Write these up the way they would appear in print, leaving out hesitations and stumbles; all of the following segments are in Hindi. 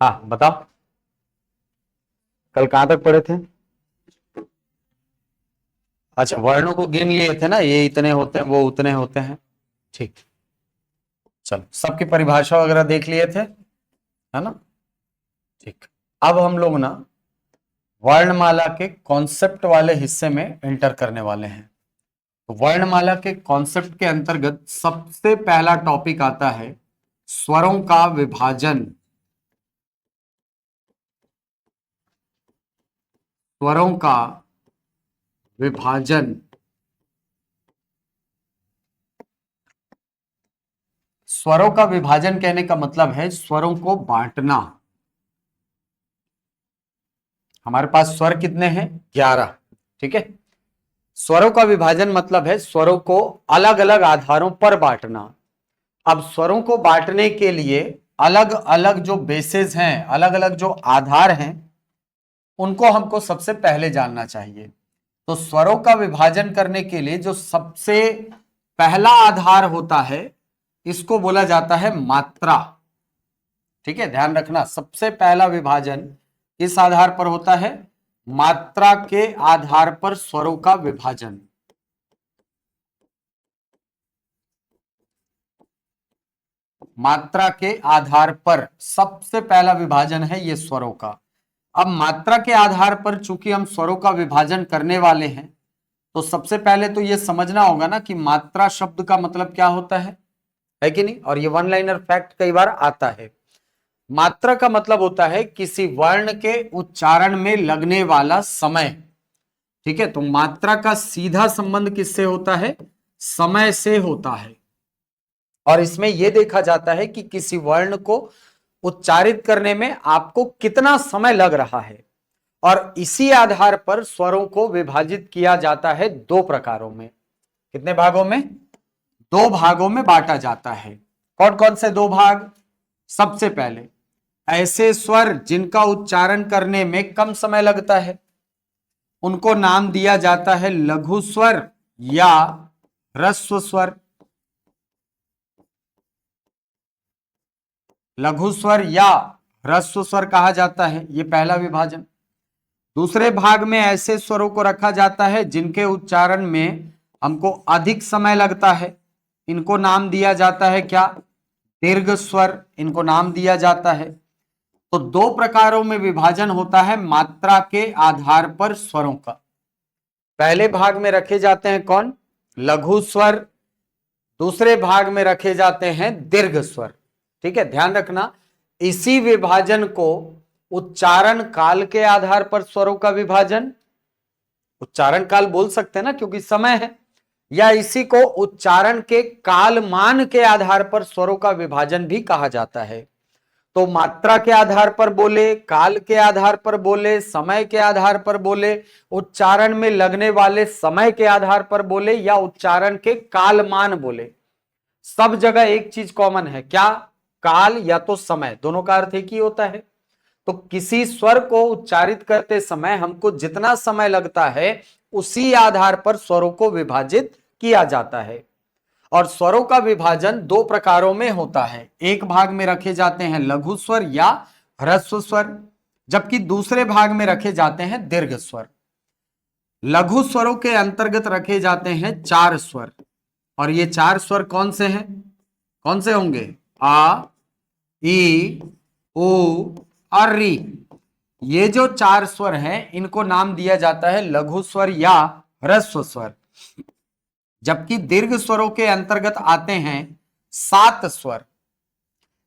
हाँ बताओ, कल कहां तक पढ़े थे? अच्छा, वर्णों को गिन लिए थे ना, ये इतने होते हैं, वो उतने होते हैं। ठीक, चलो सबकी परिभाषा वगैरह देख लिए थे, है ना? ठीक, अब हम लोग ना वर्णमाला के कॉन्सेप्ट वाले हिस्से में एंटर करने वाले हैं। तो वर्णमाला के कॉन्सेप्ट के अंतर्गत सबसे पहला टॉपिक आता है स्वरों का विभाजन। स्वरों का विभाजन। स्वरों का विभाजन कहने का मतलब है स्वरों को बांटना। हमारे पास स्वर कितने हैं? 11। ठीक है, स्वरों का विभाजन मतलब है स्वरों को अलग अलग आधारों पर बांटना। अब स्वरों को बांटने के लिए अलग अलग जो बेसिस हैं, अलग अलग जो आधार हैं, उनको हमको सबसे पहले जानना चाहिए। तो स्वरों का विभाजन करने के लिए जो सबसे पहला आधार होता है, इसको बोला जाता है मात्रा। ठीक है, ध्यान रखना, सबसे पहला विभाजन किस आधार पर होता है? मात्रा के आधार पर स्वरों का विभाजन। मात्रा के आधार पर सबसे पहला विभाजन है ये स्वरों का। अब मात्रा के आधार पर चूंकि हम स्वरों का विभाजन करने वाले हैं, तो सबसे पहले तो ये समझना होगा ना कि मात्रा शब्द का मतलब क्या होता है कि नहीं? और ये वन लाइनर फैक्ट कई बार आता है। मात्रा का मतलब होता है किसी वर्ण के उच्चारण में लगने वाला समय। ठीक है, तो मात्रा का सीधा संबंध किससे होता है? समय से होता है। और इसमें यह देखा जाता है कि किसी वर्ण को उच्चारित करने में आपको कितना समय लग रहा है, और इसी आधार पर स्वरों को विभाजित किया जाता है दो प्रकारों में। कितने भागों में? दो भागों में बांटा जाता है। कौन कौन से दो भाग? सबसे पहले ऐसे स्वर जिनका उच्चारण करने में कम समय लगता है, उनको नाम दिया जाता है लघु स्वर या ह्रस्व स्वर। लघु स्वर या ह्रस्व स्वर कहा जाता है, यह पहला विभाजन। दूसरे भाग में ऐसे स्वरों को रखा जाता है जिनके उच्चारण में हमको अधिक समय लगता है, इनको नाम दिया जाता है क्या? दीर्घ स्वर, इनको नाम दिया जाता है। तो दो प्रकारों में विभाजन होता है मात्रा के आधार पर स्वरों का। पहले भाग में रखे जाते हैं कौन? लघु स्वर। दूसरे भाग में रखे जाते हैं दीर्घ स्वर। ठीक है, ध्यान रखना, इसी विभाजन को उच्चारण काल के आधार पर स्वरों का विभाजन, उच्चारण काल बोल सकते हैं ना क्योंकि समय है, या इसी को उच्चारण के कालमान के आधार पर स्वरों का विभाजन भी कहा जाता है। तो मात्रा के आधार पर बोले, काल के आधार पर बोले, समय के आधार पर बोले, उच्चारण में लगने वाले समय के आधार पर बोले, या उच्चारण के कालमान बोले, सब जगह एक चीज कॉमन है, क्या? काल या तो समय, दोनों का अर्थ एक ही होता है। तो किसी स्वर को उच्चारित करते समय हमको जितना समय लगता है, उसी आधार पर स्वरों को विभाजित किया जाता है। और स्वरों का विभाजन दो प्रकारों में होता है, एक भाग में रखे जाते हैं लघु स्वर या ह्रस्व स्वर, जबकि दूसरे भाग में रखे जाते हैं दीर्घ स्वर। लघु स्वरों के अंतर्गत रखे जाते हैं चार स्वर, और ये चार स्वर कौन से हैं? कौन से होंगे? आ, ई, उ और री। ये जो चार स्वर हैं, इनको नाम दिया जाता है लघु स्वर या ह्रस्व स्वर। जबकि दीर्घ स्वरों के अंतर्गत आते हैं सात स्वर।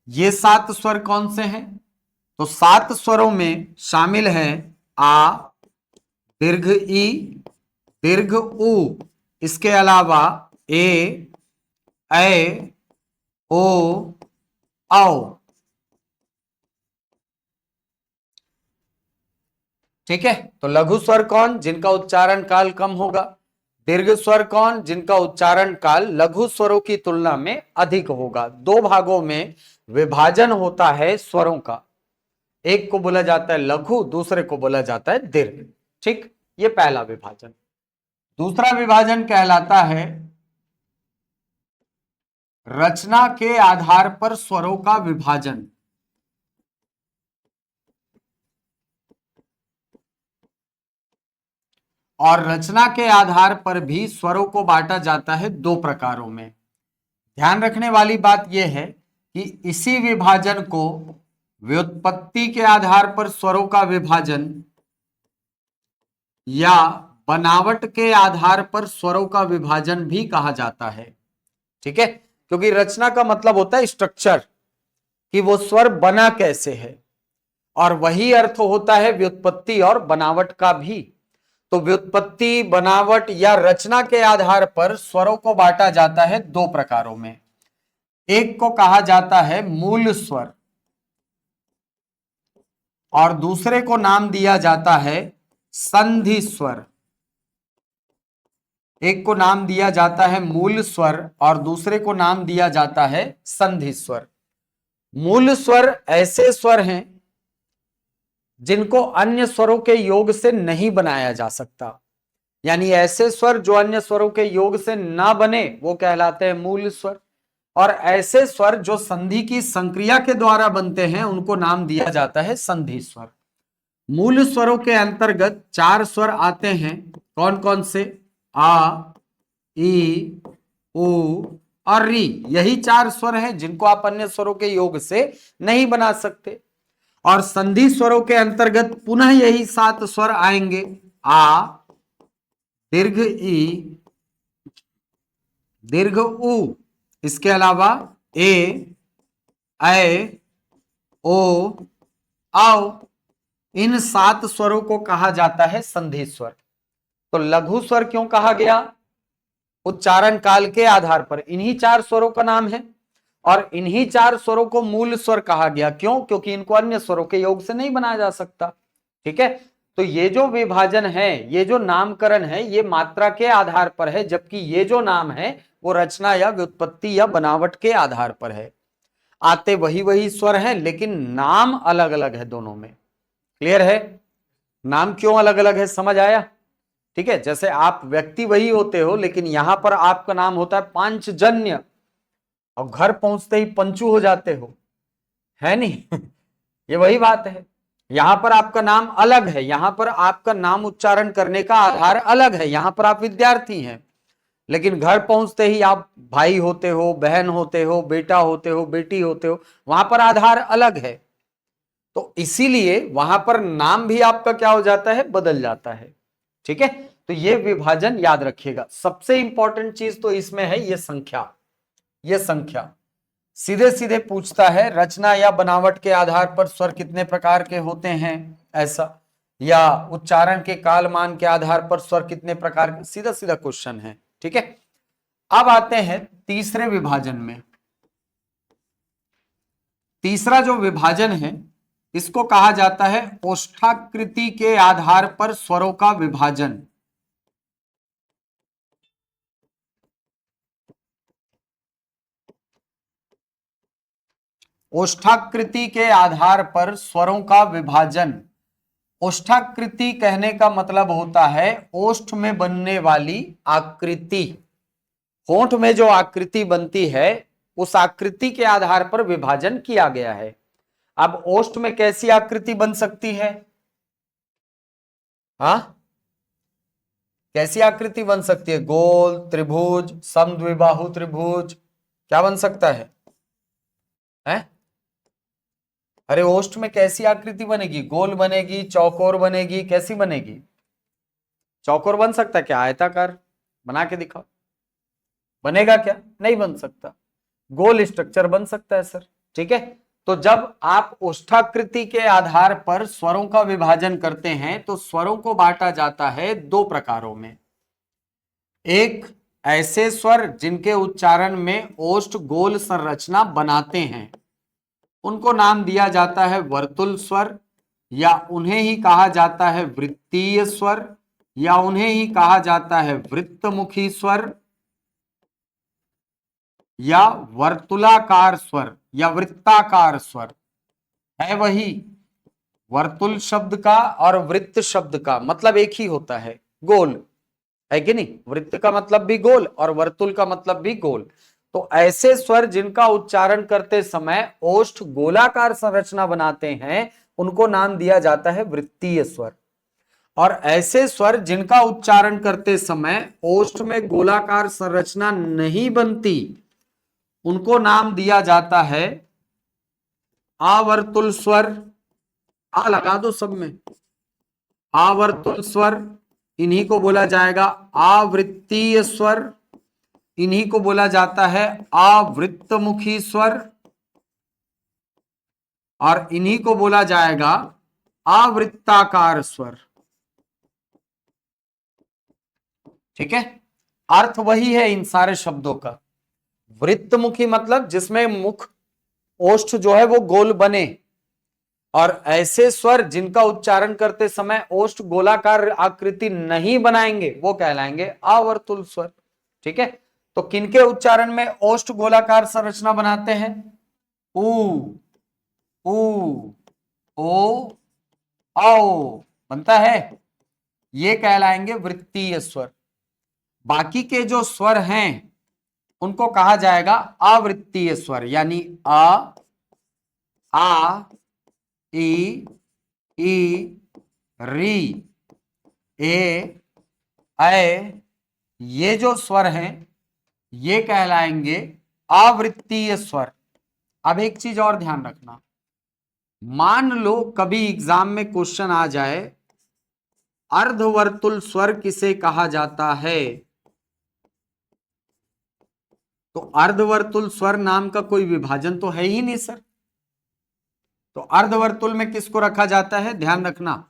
ये सात स्वर कौन से हैं? तो सात स्वरों में शामिल है आ, दीर्घ ई, दीर्घ उ, इसके अलावा ए, ऐ, ओ, औ। ठीक है, तो लघु स्वर कौन? जिनका उच्चारण काल कम होगा। दीर्घ स्वर कौन? जिनका उच्चारण काल लघु स्वरों की तुलना में अधिक होगा। दो भागों में विभाजन होता है स्वरों का, एक को बोला जाता है लघु, दूसरे को बोला जाता है दीर्घ। ठीक, ये पहला विभाजन। दूसरा विभाजन कहलाता है रचना के आधार पर स्वरों का विभाजन। और रचना के आधार पर भी स्वरों को बांटा जाता है दो प्रकारों में। ध्यान रखने वाली बात यह है कि इसी विभाजन को व्युत्पत्ति के आधार पर स्वरों का विभाजन या बनावट के आधार पर स्वरों का विभाजन भी कहा जाता है। ठीक है, क्योंकि रचना का मतलब होता है स्ट्रक्चर, कि वो स्वर बना कैसे है, और वही अर्थ होता है व्युत्पत्ति और बनावट का भी। तो व्युत्पत्ति, बनावट या रचना के आधार पर स्वरों को बांटा जाता है दो प्रकारों में। एक को कहा जाता है मूल स्वर और दूसरे को नाम दिया जाता है संधि स्वर। एक को नाम दिया जाता है मूल स्वर और दूसरे को नाम दिया जाता है संधि स्वर। मूल स्वर ऐसे स्वर हैं जिनको अन्य स्वरों के योग से नहीं बनाया जा सकता, यानी ऐसे स्वर जो अन्य स्वरों के योग से ना बने वो कहलाते हैं मूल स्वर, और ऐसे स्वर जो संधि की संक्रिया के द्वारा बनते हैं उनको नाम दिया जाता है संधि स्वर। मूल स्वरों के अंतर्गत चार स्वर आते हैं। कौन कौन से? आ, ई, उ और री। यही चार स्वर हैं जिनको आप अन्य स्वरों के योग से नहीं बना सकते। और संधि स्वरों के अंतर्गत पुनः यही सात स्वर आएंगे। आ, दीर्घ ई, दीर्घ उ, इसके अलावा ए, ऐ, ओ, औ। इन सात स्वरों को कहा जाता है संधि स्वर। तो लघु स्वर क्यों कहा गया? उच्चारण काल के आधार पर इन्हीं चार स्वरों का नाम है, और इन्हीं चार स्वरों को मूल स्वर कहा गया। क्यों? क्योंकि इनको अन्य स्वरों के योग से नहीं बनाया जा सकता। ठीक है, तो ये जो विभाजन है, ये जो नामकरण है, ये मात्रा के आधार पर है, जबकि ये जो नाम है वो रचना या व्युत्पत्ति या बनावट के आधार पर है। आते वही वही स्वर हैं लेकिन नाम अलग अलग है दोनों में। क्लियर है? नाम क्यों अलग अलग है, समझ आया? ठीक है, जैसे आप व्यक्ति वही होते हो लेकिन यहां पर आपका नाम होता है पांचजन्य और घर पहुंचते ही पंचू हो जाते हो, है नहीं? ये वही बात है। यहां पर आपका नाम अलग है, यहां पर आपका नाम उच्चारण करने का आधार अलग है। यहां पर आप विद्यार्थी हैं लेकिन घर पहुंचते ही आप भाई होते हो, बहन होते हो, बेटा होते हो, बेटी होते हो, वहां पर आधार अलग है। तो इसीलिए वहां पर नाम भी आपका क्या हो जाता है, बदल जाता है। ठीक है, तो ये विभाजन याद रखिएगा। सबसे इंपॉर्टेंट चीज तो इसमें है ये संख्या। ये संख्या सीधे सीधे पूछता है रचना या बनावट के आधार पर स्वर कितने प्रकार के होते हैं, ऐसा, या उच्चारण के कालमान के आधार पर स्वर कितने प्रकार के, सीधा सीधा क्वेश्चन है। ठीक है, अब आते हैं तीसरे विभाजन में। तीसरा जो विभाजन है इसको कहा जाता है ओष्ठाकृति के आधार पर स्वरों का विभाजन। ओष्ठाकृति के आधार पर स्वरों का विभाजन। ओष्ठाकृति कहने का मतलब होता है ओष्ठ में बनने वाली आकृति। होंठ में जो आकृति बनती है उस आकृति के आधार पर विभाजन किया गया है। अब ओष्ठ में कैसी आकृति बन सकती है? हाँ, कैसी आकृति बन सकती है? गोल, त्रिभुज, समद्विबाहु त्रिभुज, क्या बन सकता है? हैं? अरे ओष्ठ में कैसी आकृति बनेगी? गोल बनेगी, चौकोर बनेगी, कैसी बनेगी? चौकोर बन सकता है क्या? आयताकार बना के दिखाओ, बनेगा क्या? नहीं बन सकता। गोल स्ट्रक्चर बन सकता है सर। ठीक है, तो जब आप ओष्ठाकृति के आधार पर स्वरों का विभाजन करते हैं तो स्वरों को बांटा जाता है दो प्रकारों में। एक, ऐसे स्वर जिनके उच्चारण में ओष्ठ गोल संरचना बनाते हैं, उनको नाम दिया जाता है वर्तुल स्वर, या उन्हें ही कहा जाता है वृत्तीय स्वर, या उन्हें ही कहा जाता है वृत्तमुखी स्वर, या वर्तुलाकार स्वर, या वृत्ताकार स्वर। है वही, वर्तुल शब्द का और वृत्त शब्द का मतलब एक ही होता है, गोल, है कि नहीं? वृत्त का मतलब भी गोल और वर्तुल का मतलब भी गोल। तो ऐसे स्वर जिनका उच्चारण करते समय ओष्ठ गोलाकार संरचना बनाते हैं उनको नाम दिया जाता है वृत्तीय स्वर। और ऐसे स्वर जिनका उच्चारण करते समय ओष्ठ में गोलाकार संरचना नहीं बनती, उनको नाम दिया जाता है आवर्तुल स्वर। आ लगा दो सब में, आवर्तुल स्वर, इन्हीं को बोला जाएगा आवृत्तीय स्वर, इन्हीं को बोला जाता है आवृत्तमुखी स्वर, और इन्हीं को बोला जाएगा आवृत्ताकार स्वर। ठीक है, अर्थ वही है इन सारे शब्दों का। वृत्तमुखी मतलब जिसमें मुख ओष्ठ जो है वो गोल बने, और ऐसे स्वर जिनका उच्चारण करते समय ओष्ठ गोलाकार आकृति नहीं बनाएंगे वो कहलाएंगे आवर्तुल स्वर। ठीक है, तो किनके उच्चारण में ओष्ठ गोलाकार संरचना बनाते हैं? ऊ, ऊ, ओ, आओ बनता है, ये कहलाएंगे वृत्तीय स्वर। बाकी के जो स्वर हैं उनको कहा जाएगा आवृत्तीय स्वर, यानी आ, ई, री, ए, ये जो स्वर हैं ये कहलाएंगे आवृत्तीय स्वर। अब एक चीज और ध्यान रखना, मान लो कभी एग्जाम में क्वेश्चन आ जाए अर्धवर्तुल स्वर किसे कहा जाता है, तो अर्धवर्तुल स्वर नाम का कोई विभाजन तो है ही नहीं सर। तो अर्धवर्तुल में किसको रखा जाता है? ध्यान रखना,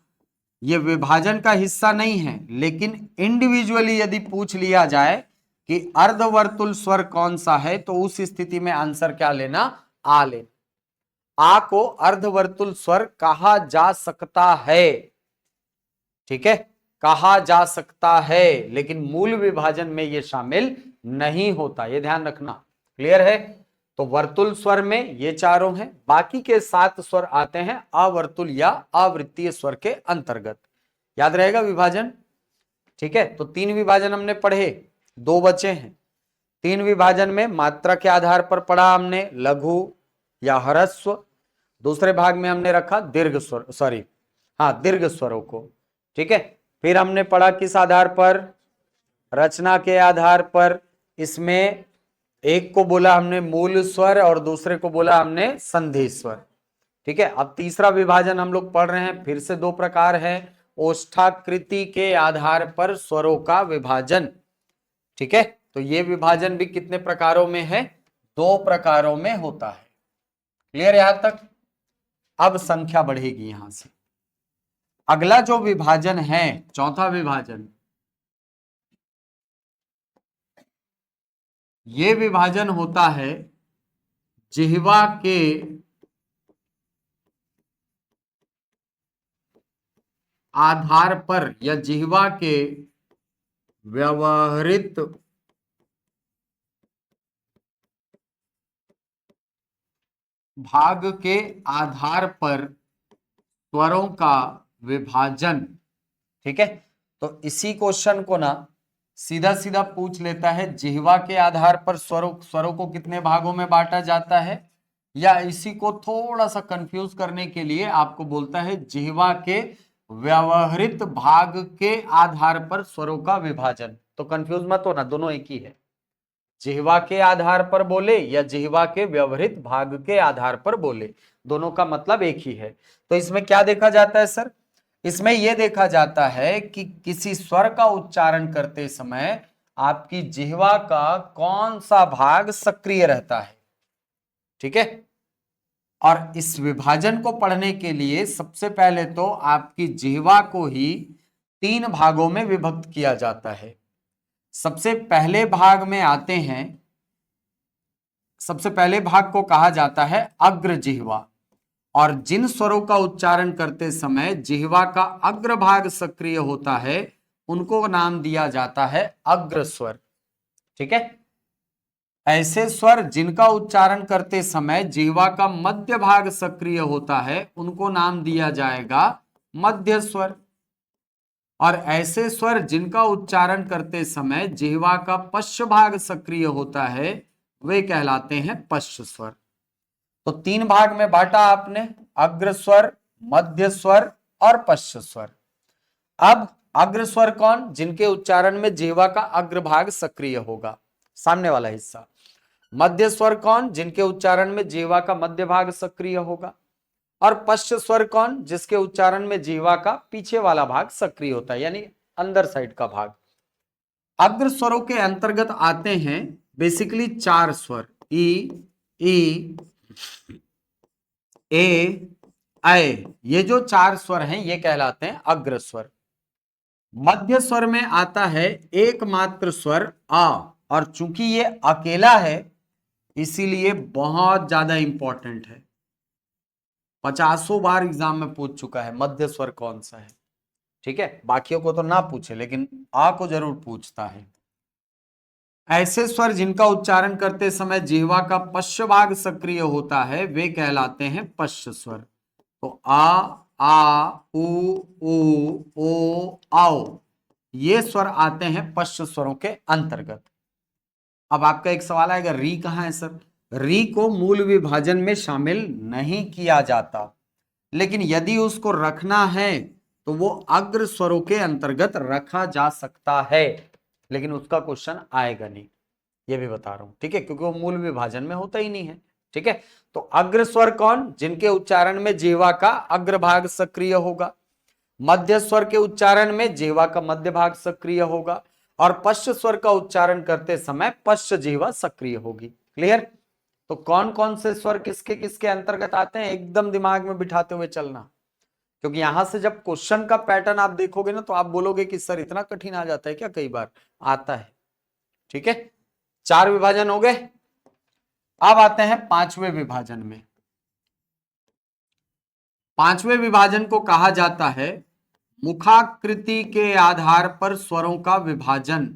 यह विभाजन का हिस्सा नहीं है, लेकिन इंडिविजुअली यदि पूछ लिया जाए कि अर्धवर्तुल स्वर कौन सा है, तो उस स्थिति में आंसर क्या लेना? आ लेना। आ को अर्धवर्तुल स्वर कहा जा सकता है, ठीक है, कहा जा सकता है, लेकिन मूल विभाजन में यह शामिल नहीं होता, यह ध्यान रखना। क्लियर है? तो वर्तुल स्वर में ये चारों हैं, बाकी के 7 स्वर आते हैं अवर्तुल या आवृत्तीय स्वर के अंतर्गत। याद रहेगा विभाजन? ठीक है, तो 3 विभाजन हमने पढ़े, 2 बचे हैं। 3 विभाजन में मात्रा के आधार पर पढ़ा हमने लघु या ह्रस्व, दूसरे भाग में हमने रखा दीर्घ स्वर, दीर्घ स्वरों को। ठीक है, फिर हमने पढ़ा किस आधार पर? रचना के आधार पर। इसमें एक को बोला हमने मूल स्वर और दूसरे को बोला हमने संधि स्वर। ठीक है, अब तीसरा विभाजन हम लोग पढ़ रहे हैं, फिर से 2 प्रकार है, ओष्ठाकृति के आधार पर स्वरों का विभाजन। ठीक है, तो ये विभाजन भी कितने प्रकारों में है? 2 प्रकारों में होता है। क्लियर यहां तक? अब संख्या बढ़ेगी यहां से। अगला जो विभाजन है, चौथा विभाजन, ये विभाजन होता है जिह्वा के आधार पर या जिह्वा के व्यवहृत भाग के आधार पर स्वरों का विभाजन। ठीक है, तो इसी क्वेश्चन को ना सीधा सीधा पूछ लेता है, जिह्वा के आधार पर स्वरों को कितने भागों में बांटा जाता है, या इसी को थोड़ा सा कंफ्यूज करने के लिए आपको बोलता है जिह्वा के व्यवहृत भाग के आधार पर स्वरों का विभाजन। तो कंफ्यूज मत होना, दोनों एक ही है, जिह्वा के आधार पर बोले या जिह्वा के व्यवहृत भाग के आधार पर बोले, दोनों का मतलब एक ही है। तो इसमें क्या देखा जाता है सर? इसमें यह देखा जाता है कि किसी स्वर का उच्चारण करते समय आपकी जिह्वा का कौन सा भाग सक्रिय रहता है। ठीक है, और इस विभाजन को पढ़ने के लिए सबसे पहले तो आपकी जिह्वा को ही 3 भागों में विभक्त किया जाता है। सबसे पहले भाग में आते हैं, सबसे पहले भाग को कहा जाता है अग्र जिह्वा, और जिन स्वरों का उच्चारण करते समय जिह्वा का अग्र भाग सक्रिय होता है उनको नाम दिया जाता है अग्र स्वर। ठीक है, ऐसे स्वर जिनका उच्चारण करते समय जिह्वा का मध्य भाग सक्रिय होता है उनको नाम दिया जाएगा मध्य स्वर, और ऐसे स्वर जिनका उच्चारण करते समय जिह्वा का पश्च भाग सक्रिय होता है वे कहलाते हैं पश्च स्वर। तो 3 भाग में बांटा आपने, अग्र स्वर, मध्य स्वर और पश्च स्वर। अब अग्र स्वर कौन? जिनके उच्चारण में जिह्वा का अग्रभाग सक्रिय होगा, सामने वाला हिस्सा। मध्य स्वर कौन? जिनके उच्चारण में जिह्वा का मध्य भाग सक्रिय होगा। और पश्च स्वर कौन? जिसके उच्चारण में जिह्वा का पीछे वाला भाग सक्रिय होता है, यानी अंदर साइड का भाग। अग्र स्वरों के अंतर्गत आते हैं बेसिकली चार स्वर, ई, ई, ए, ऐ। ये जो चार स्वर हैं ये कहलाते हैं अग्र स्वर। मध्य स्वर में आता है एकमात्र स्वर आ, और चूंकि ये अकेला है इसीलिए बहुत ज्यादा इंपॉर्टेंट है, 50 बार एग्जाम में पूछ चुका है मध्य स्वर कौन सा है। ठीक है, बाकियों को तो ना पूछे लेकिन आ को जरूर पूछता है। ऐसे स्वर जिनका उच्चारण करते समय जिह्वा का पश्च भाग सक्रिय होता है वे कहलाते हैं पश्च स्वर। तो आ, उ, ओ, आओ, ये स्वर आते हैं पश्च स्वरों के अंतर्गत। अब आपका एक सवाल आएगा, री कहां है सर? री को मूल विभाजन में शामिल नहीं किया जाता, लेकिन यदि उसको रखना है तो वो अग्र स्वरों के अंतर्गत रखा जा सकता है, लेकिन उसका क्वेश्चन आएगा नहीं, ये भी बता रहा हूं। ठीक है, क्योंकि वो मूल विभाजन में होता ही नहीं है। ठीक है, तो अग्र स्वर कौन? जिनके उच्चारण में जिह्वा का अग्रभाग सक्रिय होगा। मध्य स्वर के उच्चारण में जिह्वा का मध्य भाग सक्रिय होगा। और पश्च स्वर का उच्चारण करते समय पश्च जिह्वा सक्रिय होगी। क्लियर? तो कौन कौन से स्वर किसके किसके अंतर्गत आते हैं एकदम दिमाग में बिठाते हुए चलना, क्योंकि यहां से जब क्वेश्चन का पैटर्न आप देखोगे ना तो आप बोलोगे कि सर इतना कठिन आ जाता है क्या? कई बार आता है। ठीक है, चार विभाजन हो गए। अब आते हैं पांचवें विभाजन में। पांचवें विभाजन को कहा जाता है मुखाकृति के आधार पर स्वरों का विभाजन।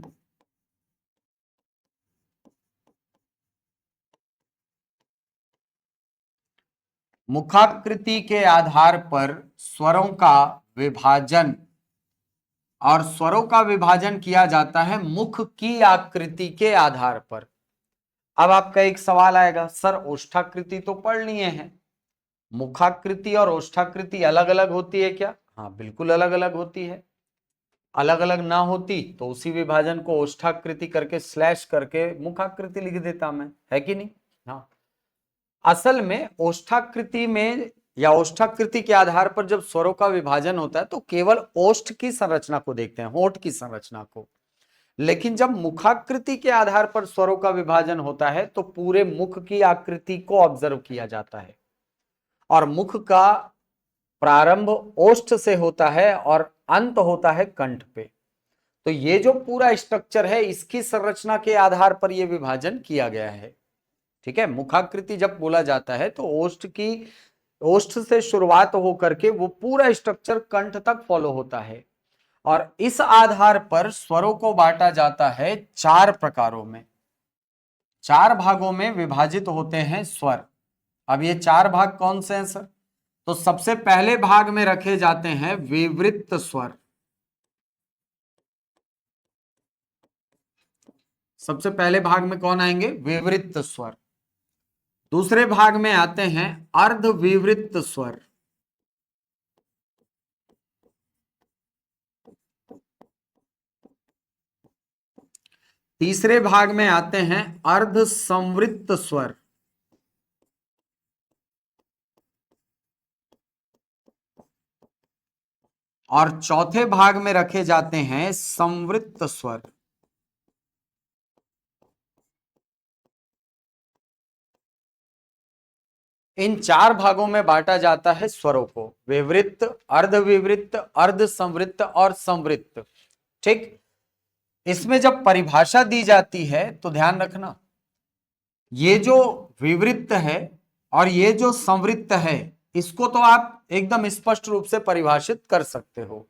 मुखाकृति के आधार पर स्वरों का विभाजन, और स्वरों का विभाजन किया जाता है मुख की आकृति के आधार पर। अब आपका एक सवाल आएगा, सर ओष्ठाकृति तो पढ़ लिए हैं, मुखाकृति और ओष्ठाकृति अलग अलग होती है क्या? हाँ बिल्कुल अलग अलग होती है। अलग अलग ना होती तो उसी विभाजन को ओष्ठाकृति करके स्लैश करके मुखाकृति लिख देता मैं, है कि नहीं? हाँ, असल में ओष्ठाकृति में या ओष्ठाकृति के आधार पर जब स्वरों का विभाजन होता है तो केवल ओष्ठ की संरचना को देखते हैं, होंठ की संरचना को। लेकिन जब मुखाकृति के आधार पर स्वरों का विभाजन होता है तो पूरे मुख की आकृति को ऑब्जर्व किया जाता है, और मुख का प्रारंभ ओष्ठ से होता है और अंत होता है कंठ पे। तो ये जो पूरा स्ट्रक्चर है इसकी संरचना के आधार पर यह विभाजन किया गया है। ठीक है, मुखाकृति जब बोला जाता है तो ओष्ठ से शुरुआत होकर के वो पूरा स्ट्रक्चर कंठ तक फॉलो होता है, और इस आधार पर स्वरों को बांटा जाता है चार प्रकारों में। चार भागों में विभाजित होते हैं स्वर। अब ये चार भाग कौन से हैं सर? तो सबसे पहले भाग में रखे जाते हैं विवृत स्वर। सबसे पहले भाग में कौन आएंगे? विवृत स्वर। दूसरे भाग में आते हैं अर्धविवृत स्वर। तीसरे भाग में आते हैं अर्धसंवृत स्वर। और चौथे भाग में रखे जाते हैं संवृत स्वर। इन चार भागों में बांटा जाता है स्वरों को, विवृत, अर्धविवृत, अर्धसंवृत और संवृत। ठीक, इसमें जब परिभाषा दी जाती है तो ध्यान रखना, ये जो विवृत है और ये जो संवृत है इसको तो आप एकदम स्पष्ट रूप से परिभाषित कर सकते हो,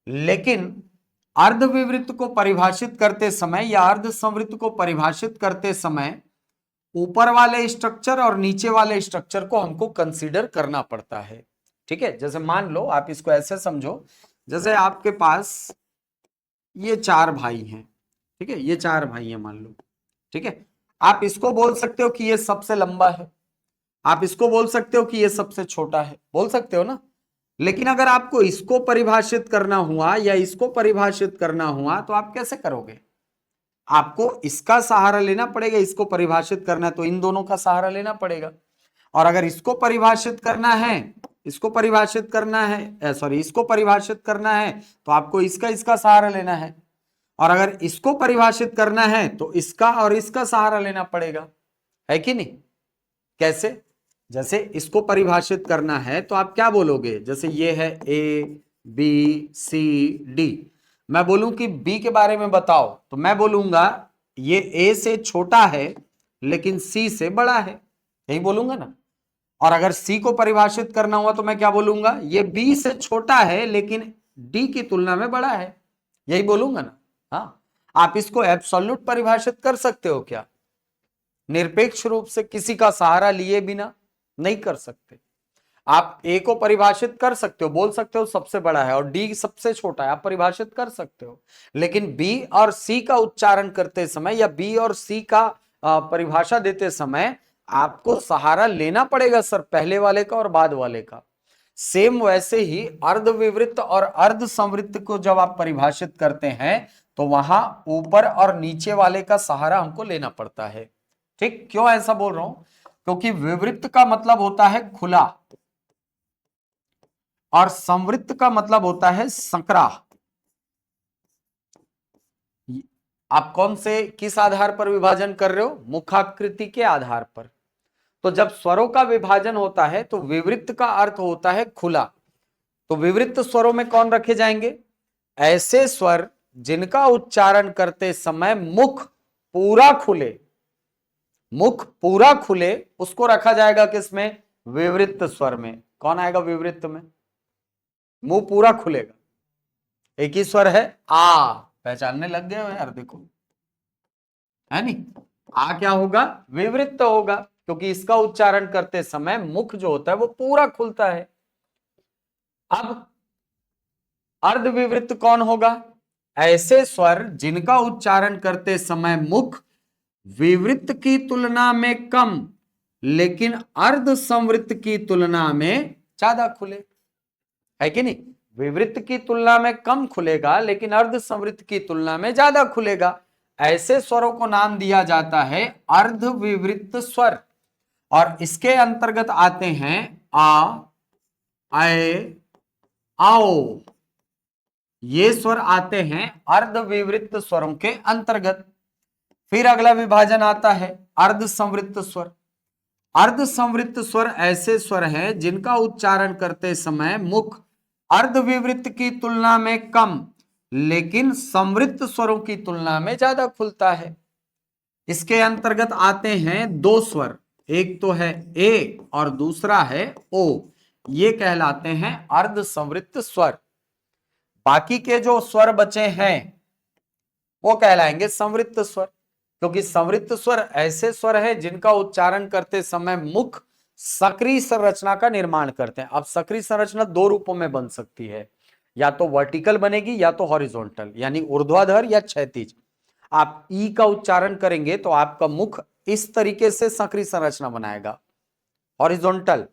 लेकिन अर्धविवृत को परिभाषित करते समय या अर्धसंवृत को परिभाषित करते समय ऊपर वाले स्ट्रक्चर और नीचे वाले स्ट्रक्चर को हमको कंसीडर करना पड़ता है। ठीक है, जैसे मान लो, आप इसको ऐसे समझो, जैसे आपके पास ये चार भाई हैं। ठीक है, ये चार भाई हैं मान लो। ठीक है, आप इसको बोल सकते हो कि ये सबसे लंबा है, आप इसको बोल सकते हो कि ये सबसे छोटा है, बोल सकते हो ना। लेकिन अगर आपको इसको परिभाषित करना हुआ या इसको परिभाषित करना हुआ तो आप कैसे करोगे? आपको इसका सहारा लेना पड़ेगा, इसको परिभाषित करना है तो इन दोनों का सहारा लेना पड़ेगा। और अगर इसको परिभाषित करना है, इसको परिभाषित करना है, सॉरी इसको परिभाषित करना है तो आपको इसका इसका सहारा लेना है। और अगर इसको परिभाषित करना है तो इसका और इसका सहारा लेना पड़ेगा, है कि नहीं? कैसे? जैसे इसको परिभाषित करना है तो आप क्या बोलोगे? जैसे ये है ए बी सी डी, मैं बोलूं कि बी के बारे में बताओ तो मैं बोलूंगा ये ए से छोटा है लेकिन सी से बड़ा है, यही बोलूंगा ना। और अगर सी को परिभाषित करना हुआ तो मैं क्या बोलूंगा? ये बी से छोटा है लेकिन डी की तुलना में बड़ा है, यही बोलूंगा ना। हाँ, आप इसको एब्सोल्यूट परिभाषित कर सकते हो क्या? निरपेक्ष रूप से किसी का सहारा लिए बिना नहीं कर सकते। आप ए को परिभाषित कर सकते हो, बोल सकते हो सबसे बड़ा है और डी सबसे छोटा है, आप परिभाषित कर सकते हो। लेकिन बी और सी का उच्चारण करते समय या बी और सी का परिभाषा देते समय आपको सहारा लेना पड़ेगा सर, पहले वाले का और बाद वाले का। सेम वैसे ही अर्धविवृत्त और अर्ध संवृत्त को जब आप परिभाषित करते हैं तो वहां ऊपर और नीचे वाले का सहारा हमको लेना पड़ता है। ठीक, क्यों ऐसा बोल रहा हूं? क्योंकि विवृत्त का मतलब होता है खुला और संवृत्त का मतलब होता है संकरा। आप कौन से किस आधार पर विभाजन कर रहे हो? मुखाकृति के आधार पर। तो जब स्वरों का विभाजन होता है तो विवृत्त का अर्थ होता है खुला। तो विवृत्त स्वरों में कौन रखे जाएंगे? ऐसे स्वर जिनका उच्चारण करते समय मुख पूरा खुले, मुख पूरा खुले, उसको रखा जाएगा किसमें? विवृत्त स्वर में। कौन आएगा विवृत्त में? मुंह पूरा खुलेगा। एक ही स्वर है आ, पहचानने लग गए हो यार, देखो है नहीं? आ क्या होगा? विवृत्त होगा, क्योंकि इसका उच्चारण करते समय मुख जो होता है वो पूरा खुलता है। अब अर्धविवृत्त कौन होगा? ऐसे स्वर जिनका उच्चारण करते समय मुख विवृत्त की तुलना में कम लेकिन अर्ध संवृत्त की तुलना में ज्यादा खुले, है कि नहीं? विवृत्त की तुलना में कम खुलेगा लेकिन अर्ध संवृत्त की तुलना में ज्यादा खुलेगा। ऐसे स्वरों को नाम दिया जाता है अर्धविवृत्त स्वर। और इसके अंतर्गत आते हैं आ, आए, आओ, ये स्वर आते हैं अर्धविवृत्त स्वरों के अंतर्गत। फिर अगला विभाजन आता है अर्ध संवृत्त स्वर। अर्ध संवृत्त स्वर ऐसे स्वर हैं जिनका उच्चारण करते समय मुख अर्धविवृत्त की तुलना में कम लेकिन संवृत्त स्वरों की तुलना में ज्यादा खुलता है। इसके अंतर्गत आते हैं दो स्वर, एक तो है ए और दूसरा है ओ, ये कहलाते हैं अर्ध संवृत्त स्वर। बाकी के जो स्वर बचे हैं वो कहलाएंगे संवृत्त स्वर, क्योंकि संवृत्त स्वर ऐसे स्वर हैं जिनका उच्चारण करते समय मुख सक्रिय संरचना का निर्माण करते हैं। अब सक्रिय संरचना दो रूपों में बन सकती है, या तो वर्टिकल बनेगी या तो हॉरिजॉन्टल, यानी ऊर्ध्वाधर या क्षैतिज। आप ई का उच्चारण करेंगे तो आपका मुख इस तरीके से सक्रिय संरचना बनाएगा, हॉरिजॉन्टल।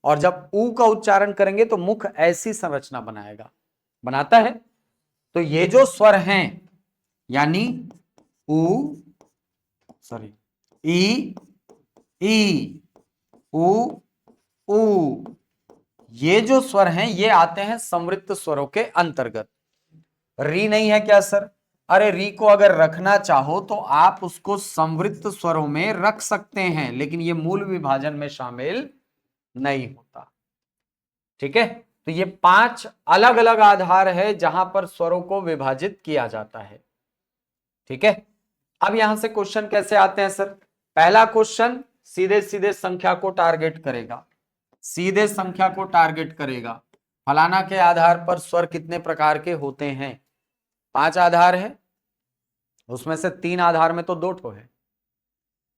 और जब ऊ का उच्चारण करेंगे तो मुख ऐसी संरचना बनाएगा, बनाता है। तो ये जो स्वर हैं यानी ऊ, सॉरी ई, ई, ऊ, ऊ, ये जो स्वर हैं ये आते हैं संवृत्त स्वरों के अंतर्गत। री नहीं है क्या सर? अरे री को अगर रखना चाहो तो आप उसको संवृत्त स्वरों में रख सकते हैं, लेकिन ये मूल विभाजन में शामिल नहीं होता। ठीक है, तो ये 5 अलग अलग आधार है जहां पर स्वरों को विभाजित किया जाता है। ठीक है, अब यहां से क्वेश्चन कैसे आते हैं सर? पहला क्वेश्चन सीधे सीधे संख्या को टारगेट करेगा, सीधे संख्या को टारगेट करेगा। फलाना के आधार पर स्वर कितने प्रकार के होते हैं? 5 आधार है, उसमें से 3 आधार में तो 2 ठो है,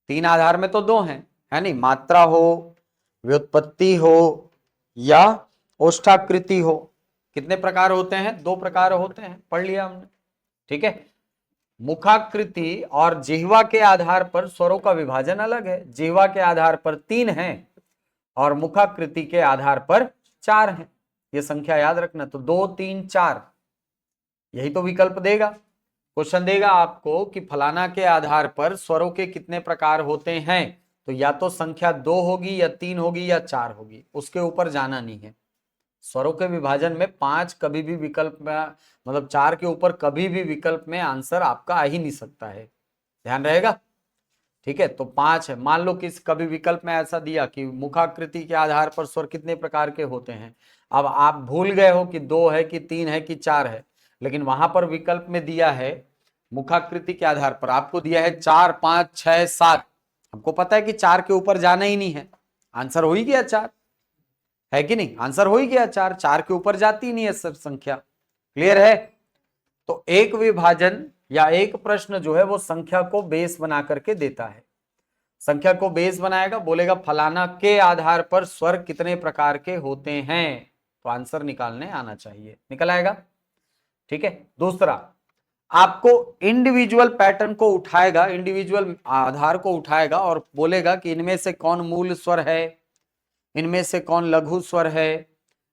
3 आधार में तो 2 हैं, है नहीं? मात्रा हो, व्युत्पत्ति हो या ओष्ठाकृति हो। कितने प्रकार होते हैं? 2 प्रकार होते हैं, पढ़ लिया हमने। ठीक है, मुखाकृति और जिह्वा के आधार पर स्वरों का विभाजन अलग है। जिह्वा के आधार पर 3 हैं और मुखाकृति के आधार पर 4 हैं। ये संख्या याद रखना। तो 2 3 4 यही तो विकल्प देगा। क्वेश्चन देगा आपको कि फलाना के आधार पर स्वरों के कितने प्रकार होते हैं, तो या तो संख्या 2 होगी या 3 होगी या 4 होगी, उसके ऊपर जाना नहीं है। स्वरों के विभाजन में 5 कभी भी विकल्प में, मतलब 4 के ऊपर कभी भी विकल्प में आंसर आपका आ ही नहीं सकता है, ध्यान रहेगा। ठीक है, तो 5 है। मान लो कि कभी विकल्प में ऐसा दिया कि मुखाकृति के आधार पर स्वर कितने प्रकार के होते हैं, अब आप भूल गए हो कि 2 है कि 3 है कि 4 है, लेकिन वहां पर विकल्प में दिया है मुखाकृति के आधार पर आपको दिया है 4 5 6 7। हमको पता है कि 4 के ऊपर जाना ही नहीं है, आंसर हो ही गया 4, है कि नहीं, आंसर हो ही गया 4, 4 के ऊपर जाती नहीं है सब संख्या। क्लियर है। तो एक विभाजन या एक प्रश्न जो है वो संख्या को बेस बना करके देता है। संख्या को बेस बनाएगा, बोलेगा फलाना के आधार पर स्वर कितने प्रकार के होते हैं, तो आंसर निकालने आना चाहिए, निकल आएगा। ठीक है। दूसरा, आपको इंडिविजुअल पैटर्न को उठाएगा, इंडिविजुअल आधार को उठाएगा और बोलेगा कि इनमें से कौन मूल स्वर है, इनमें से कौन लघु स्वर है,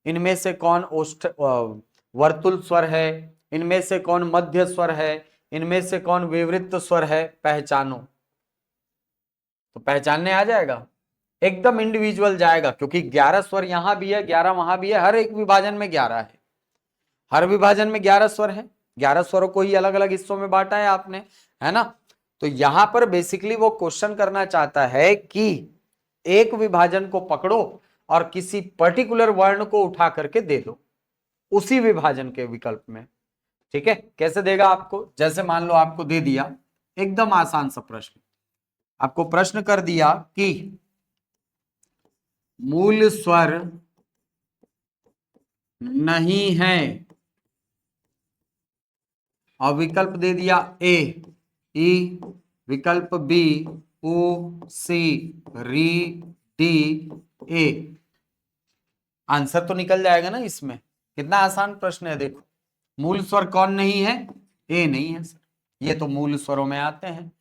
इनमें से कौन वर्तुल स्वर है, इनमें से कौन मध्य स्वर है, इनमें से कौन विवृत स्वर है, पहचानो। तो पहचानने आ जाएगा, एकदम इंडिविजुअल जाएगा, क्योंकि 11 स्वर यहां भी है, 11 वहां भी है, हर एक विभाजन में 11 है, हर विभाजन में 11 स्वर है, 11 स्वरों को ही अलग अलग हिस्सों में बांटा है आपने, है ना। तो यहां पर बेसिकली वो क्वेश्चन करना चाहता है कि एक विभाजन को पकड़ो और किसी पर्टिकुलर वर्ण को उठा करके दे दो उसी विभाजन के विकल्प में। ठीक है, कैसे देगा आपको, जैसे मान लो आपको दे दिया एकदम आसान सा प्रश्न, आपको प्रश्न कर दिया कि मूल स्वर नहीं है, और विकल्प दे दिया ए ई, विकल्प बी ओ सी री डी ए, आंसर तो निकल जाएगा ना इसमें। कितना आसान प्रश्न है देखो। मूल स्वर कौन नहीं है, ए नहीं है सर, ये तो मूल स्वरों में आते हैं।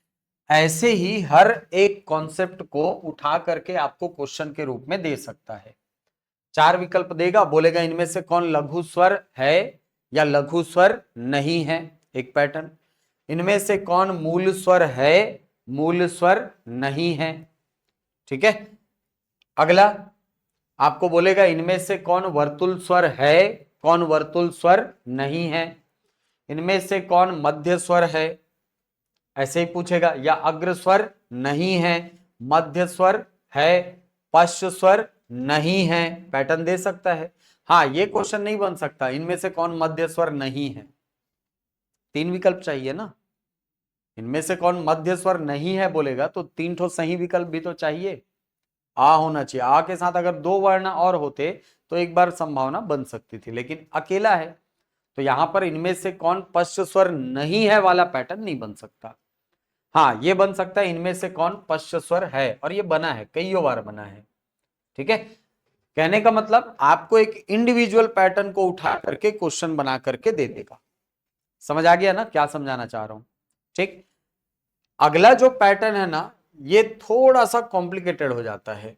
ऐसे ही हर एक कॉन्सेप्ट को उठा करके आपको क्वेश्चन के रूप में दे सकता है। 4 विकल्प देगा, बोलेगा इनमें से कौन लघु स्वर है या लघु स्वर नहीं है, एक पैटर्न। इनमें से कौन मूल स्वर है, मूल स्वर नहीं है। ठीक है। अगला आपको बोलेगा इनमें से कौन वर्तुल स्वर है, कौन वर्तुल स्वर नहीं है, इनमें से कौन मध्य स्वर है, ऐसे ही पूछेगा, या अग्र स्वर नहीं है, मध्य स्वर है, पश्च स्वर नहीं है, पैटर्न दे सकता है। हाँ, ये क्वेश्चन नहीं बन सकता इनमें से कौन मध्य स्वर नहीं है, 3 विकल्प चाहिए ना, इनमें से कौन मध्य स्वर नहीं है बोलेगा तो 3 ठो सही विकल्प भी तो चाहिए, आ होना चाहिए, आ के साथ अगर 2 वर्ण और होते तो एक बार संभावना बन सकती थी, लेकिन अकेला है, तो यहां पर इनमें से कौन पश्च स्वर नहीं है वाला पैटर्न नहीं बन सकता। हाँ, ये बन सकता है इनमें से कौन पश्च स्वर है, और ये बना है, कई बार बना है। ठीक है, कहने का मतलब आपको एक इंडिविजुअल पैटर्न को उठा करके क्वेश्चन बना करके दे देगा। समझ आ गया ना क्या समझाना चाह रहा हूं। ठीक, अगला जो पैटर्न है ना, ये थोड़ा सा कॉम्प्लिकेटेड हो जाता है।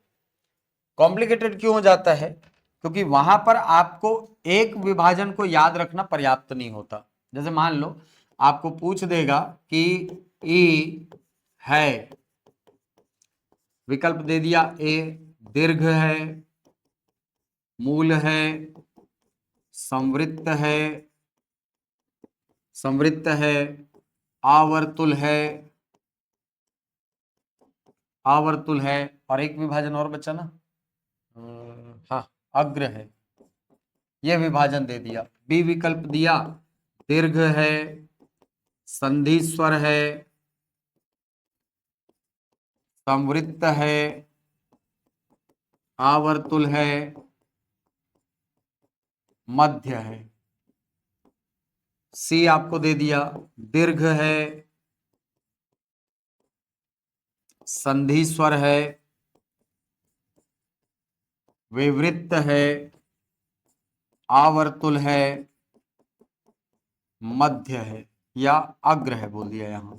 कॉम्प्लिकेटेड क्यों हो जाता है, क्योंकि वहां पर आपको एक विभाजन को याद रखना पर्याप्त नहीं होता। जैसे मान लो आपको पूछ देगा कि ई है, विकल्प दे दिया ए दीर्घ है, मूल है, संवृत्त है, संवृत्त है, आवर्तुल है, आवर्तुल है, और एक विभाजन और बचा ना, हाँ अग्र है, ये विभाजन दे दिया। बी विकल्प दिया दीर्घ है, संधि स्वर है, संवृत्त है, आवर्तुल है, मध्य है। सी आपको दे दिया दीर्घ है, संधि स्वर है, विवृत्त है, आवर्तुल है, मध्य है, या अग्र है बोल दिया, यहां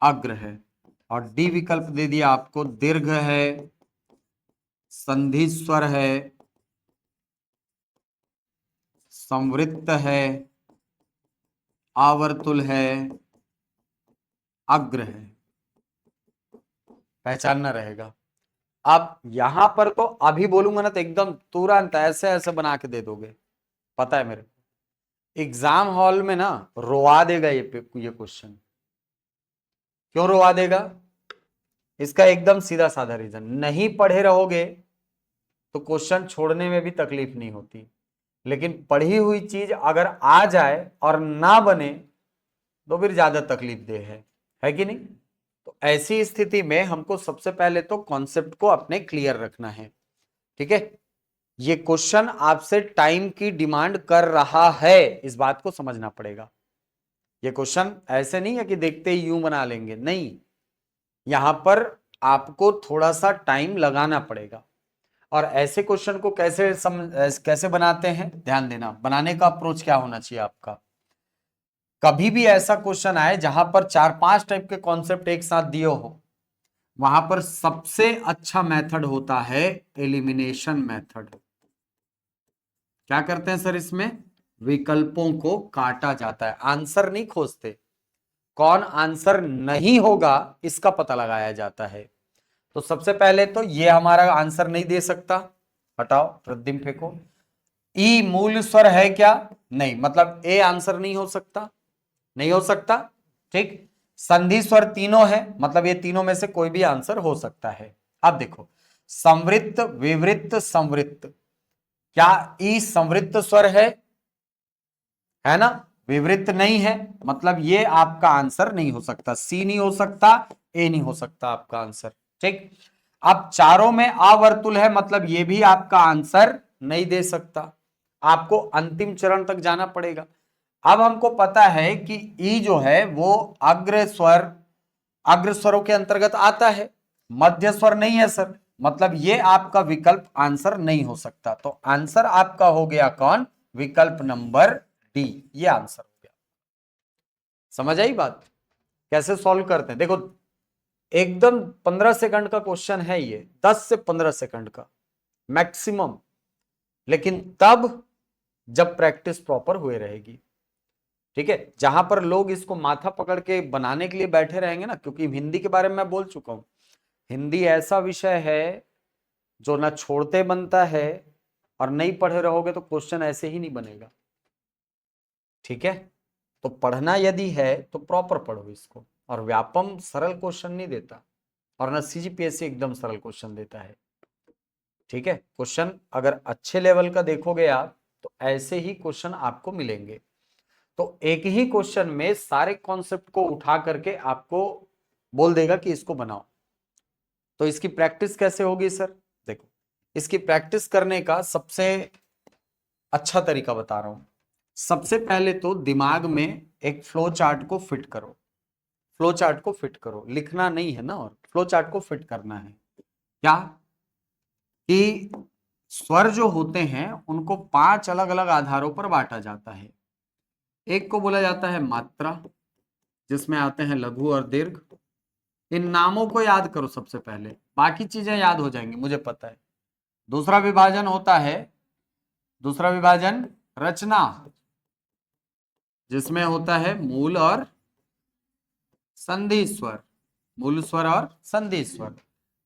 अग्र है। और डी विकल्प दे दिया आपको दीर्घ है, संधि स्वर है, संवृत्त है, आवर्तुल है, अग्र है, पहचानना रहेगा। अब यहां पर तो अभी बोलूंगा ना तो एकदम तुरंत ऐसे ऐसे बना के दे दोगे, पता है मेरे को। एग्जाम हॉल में ना रोवा देगा ये क्वेश्चन। क्यों रोवा देगा? इसका एकदम सीधा साधा रीजन, नहीं पढ़े रहोगे तो क्वेश्चन छोड़ने में भी तकलीफ नहीं होती, लेकिन पढ़ी हुई चीज अगर आ जाए और ना बने तो फिर ज्यादा तकलीफ दे है कि नहीं? तो ऐसी स्थिति में हमको सबसे पहले तो कॉन्सेप्ट को अपने क्लियर रखना है। ठीक है, ये क्वेश्चन आपसे टाइम की डिमांड कर रहा है, इस बात को समझना पड़ेगा। ये क्वेश्चन ऐसे नहीं है कि देखते ही यूं बना लेंगे, नहीं, यहां पर आपको थोड़ा सा टाइम लगाना पड़ेगा। और ऐसे क्वेश्चन को कैसे बनाते हैं, ध्यान देना। बनाने का अप्रोच क्या होना चाहिए आपका? कभी भी ऐसा क्वेश्चन आए जहां पर 4-5 टाइप के कॉन्सेप्ट एक साथ दिए हो, वहां पर सबसे अच्छा मेथड होता है एलिमिनेशन मेथड। क्या करते हैं सर? इसमें विकल्पों को काटा जाता है, आंसर नहीं खोजते। कौन आंसर नहीं होगा इसका पता लगाया जाता है। तो सबसे पहले तो ये हमारा आंसर नहीं दे सकता, हटाओ, प्रद्युम्न फेंको। ई मूल स्वर है क्या? नहीं, मतलब ए आंसर नहीं हो सकता, नहीं हो सकता। ठीक, संधि स्वर तीनों है, मतलब ये तीनों में से कोई भी आंसर हो सकता है। अब देखो, संवृत्त, विवृत्त, संवृत्त, क्या ई संवृत्त स्वर है ना? विवृत्त नहीं है, मतलब ये आपका आंसर नहीं हो सकता। सी नहीं हो सकता, ए नहीं हो सकता आपका आंसर। ठीक, अब चारों में आवर्तुल है, मतलब ये भी आपका आंसर नहीं दे सकता, आपको अंतिम चरण तक जाना पड़ेगा। अब हमको पता है कि ई जो है वो अग्र स्वरों के अंतर्गत आता है, मध्य स्वर नहीं है सर, मतलब ये आपका विकल्प आंसर नहीं हो सकता। तो आंसर आपका हो गया कौन? विकल्प नंबर डी, ये आंसर हो गया। समझ आई बात? कैसे सॉल्व करते हैं? देखो, एकदम 15 सेकंड का क्वेश्चन है ये, 10 से 15 सेकंड का मैक्सिमम, लेकिन तब जब प्रैक्टिस प्रॉपर हुए रहेगी। ठीक है, जहां पर लोग इसको माथा पकड़ के बनाने के लिए बैठे रहेंगे ना, क्योंकि हिंदी के बारे में मैं बोल चुका हूं, हिंदी ऐसा विषय है जो ना छोड़ते बनता है, और नहीं पढ़े रहोगे तो क्वेश्चन ऐसे ही नहीं बनेगा। ठीक है, तो पढ़ना यदि है तो प्रॉपर पढ़ो इसको। और व्यापम सरल क्वेश्चन नहीं देता, और ना सीजीपीएससी एकदम सरल क्वेश्चन देता है। ठीक है, क्वेश्चन अगर अच्छे लेवल का देखोगे आप तो ऐसे ही क्वेश्चन आपको मिलेंगे। तो एक ही क्वेश्चन में सारे कॉन्सेप्ट को उठा करके आपको बोल देगा कि इसको बनाओ। तो इसकी प्रैक्टिस कैसे होगी सर? देखो, इसकी प्रैक्टिस करने का सबसे अच्छा तरीका बता रहा हूं। सबसे पहले तो दिमाग में एक फ्लो चार्ट को फिट करो, फ्लो चार्ट को फिट करो, लिखना नहीं है ना, और फ्लो चार्ट को फिट करना है। क्या कि स्वर जो होते हैं उनको 5 अलग अलग आधारों पर बांटा जाता है। एक को बोला जाता है मात्रा, जिसमें आते हैं लघु और दीर्घ। इन नामों को याद करो सबसे पहले, बाकी चीजें याद हो जाएंगी, मुझे पता है। दूसरा विभाजन होता है, दूसरा विभाजन रचना, जिसमें होता है मूल और संधि स्वर, मूल स्वर और संधि स्वर।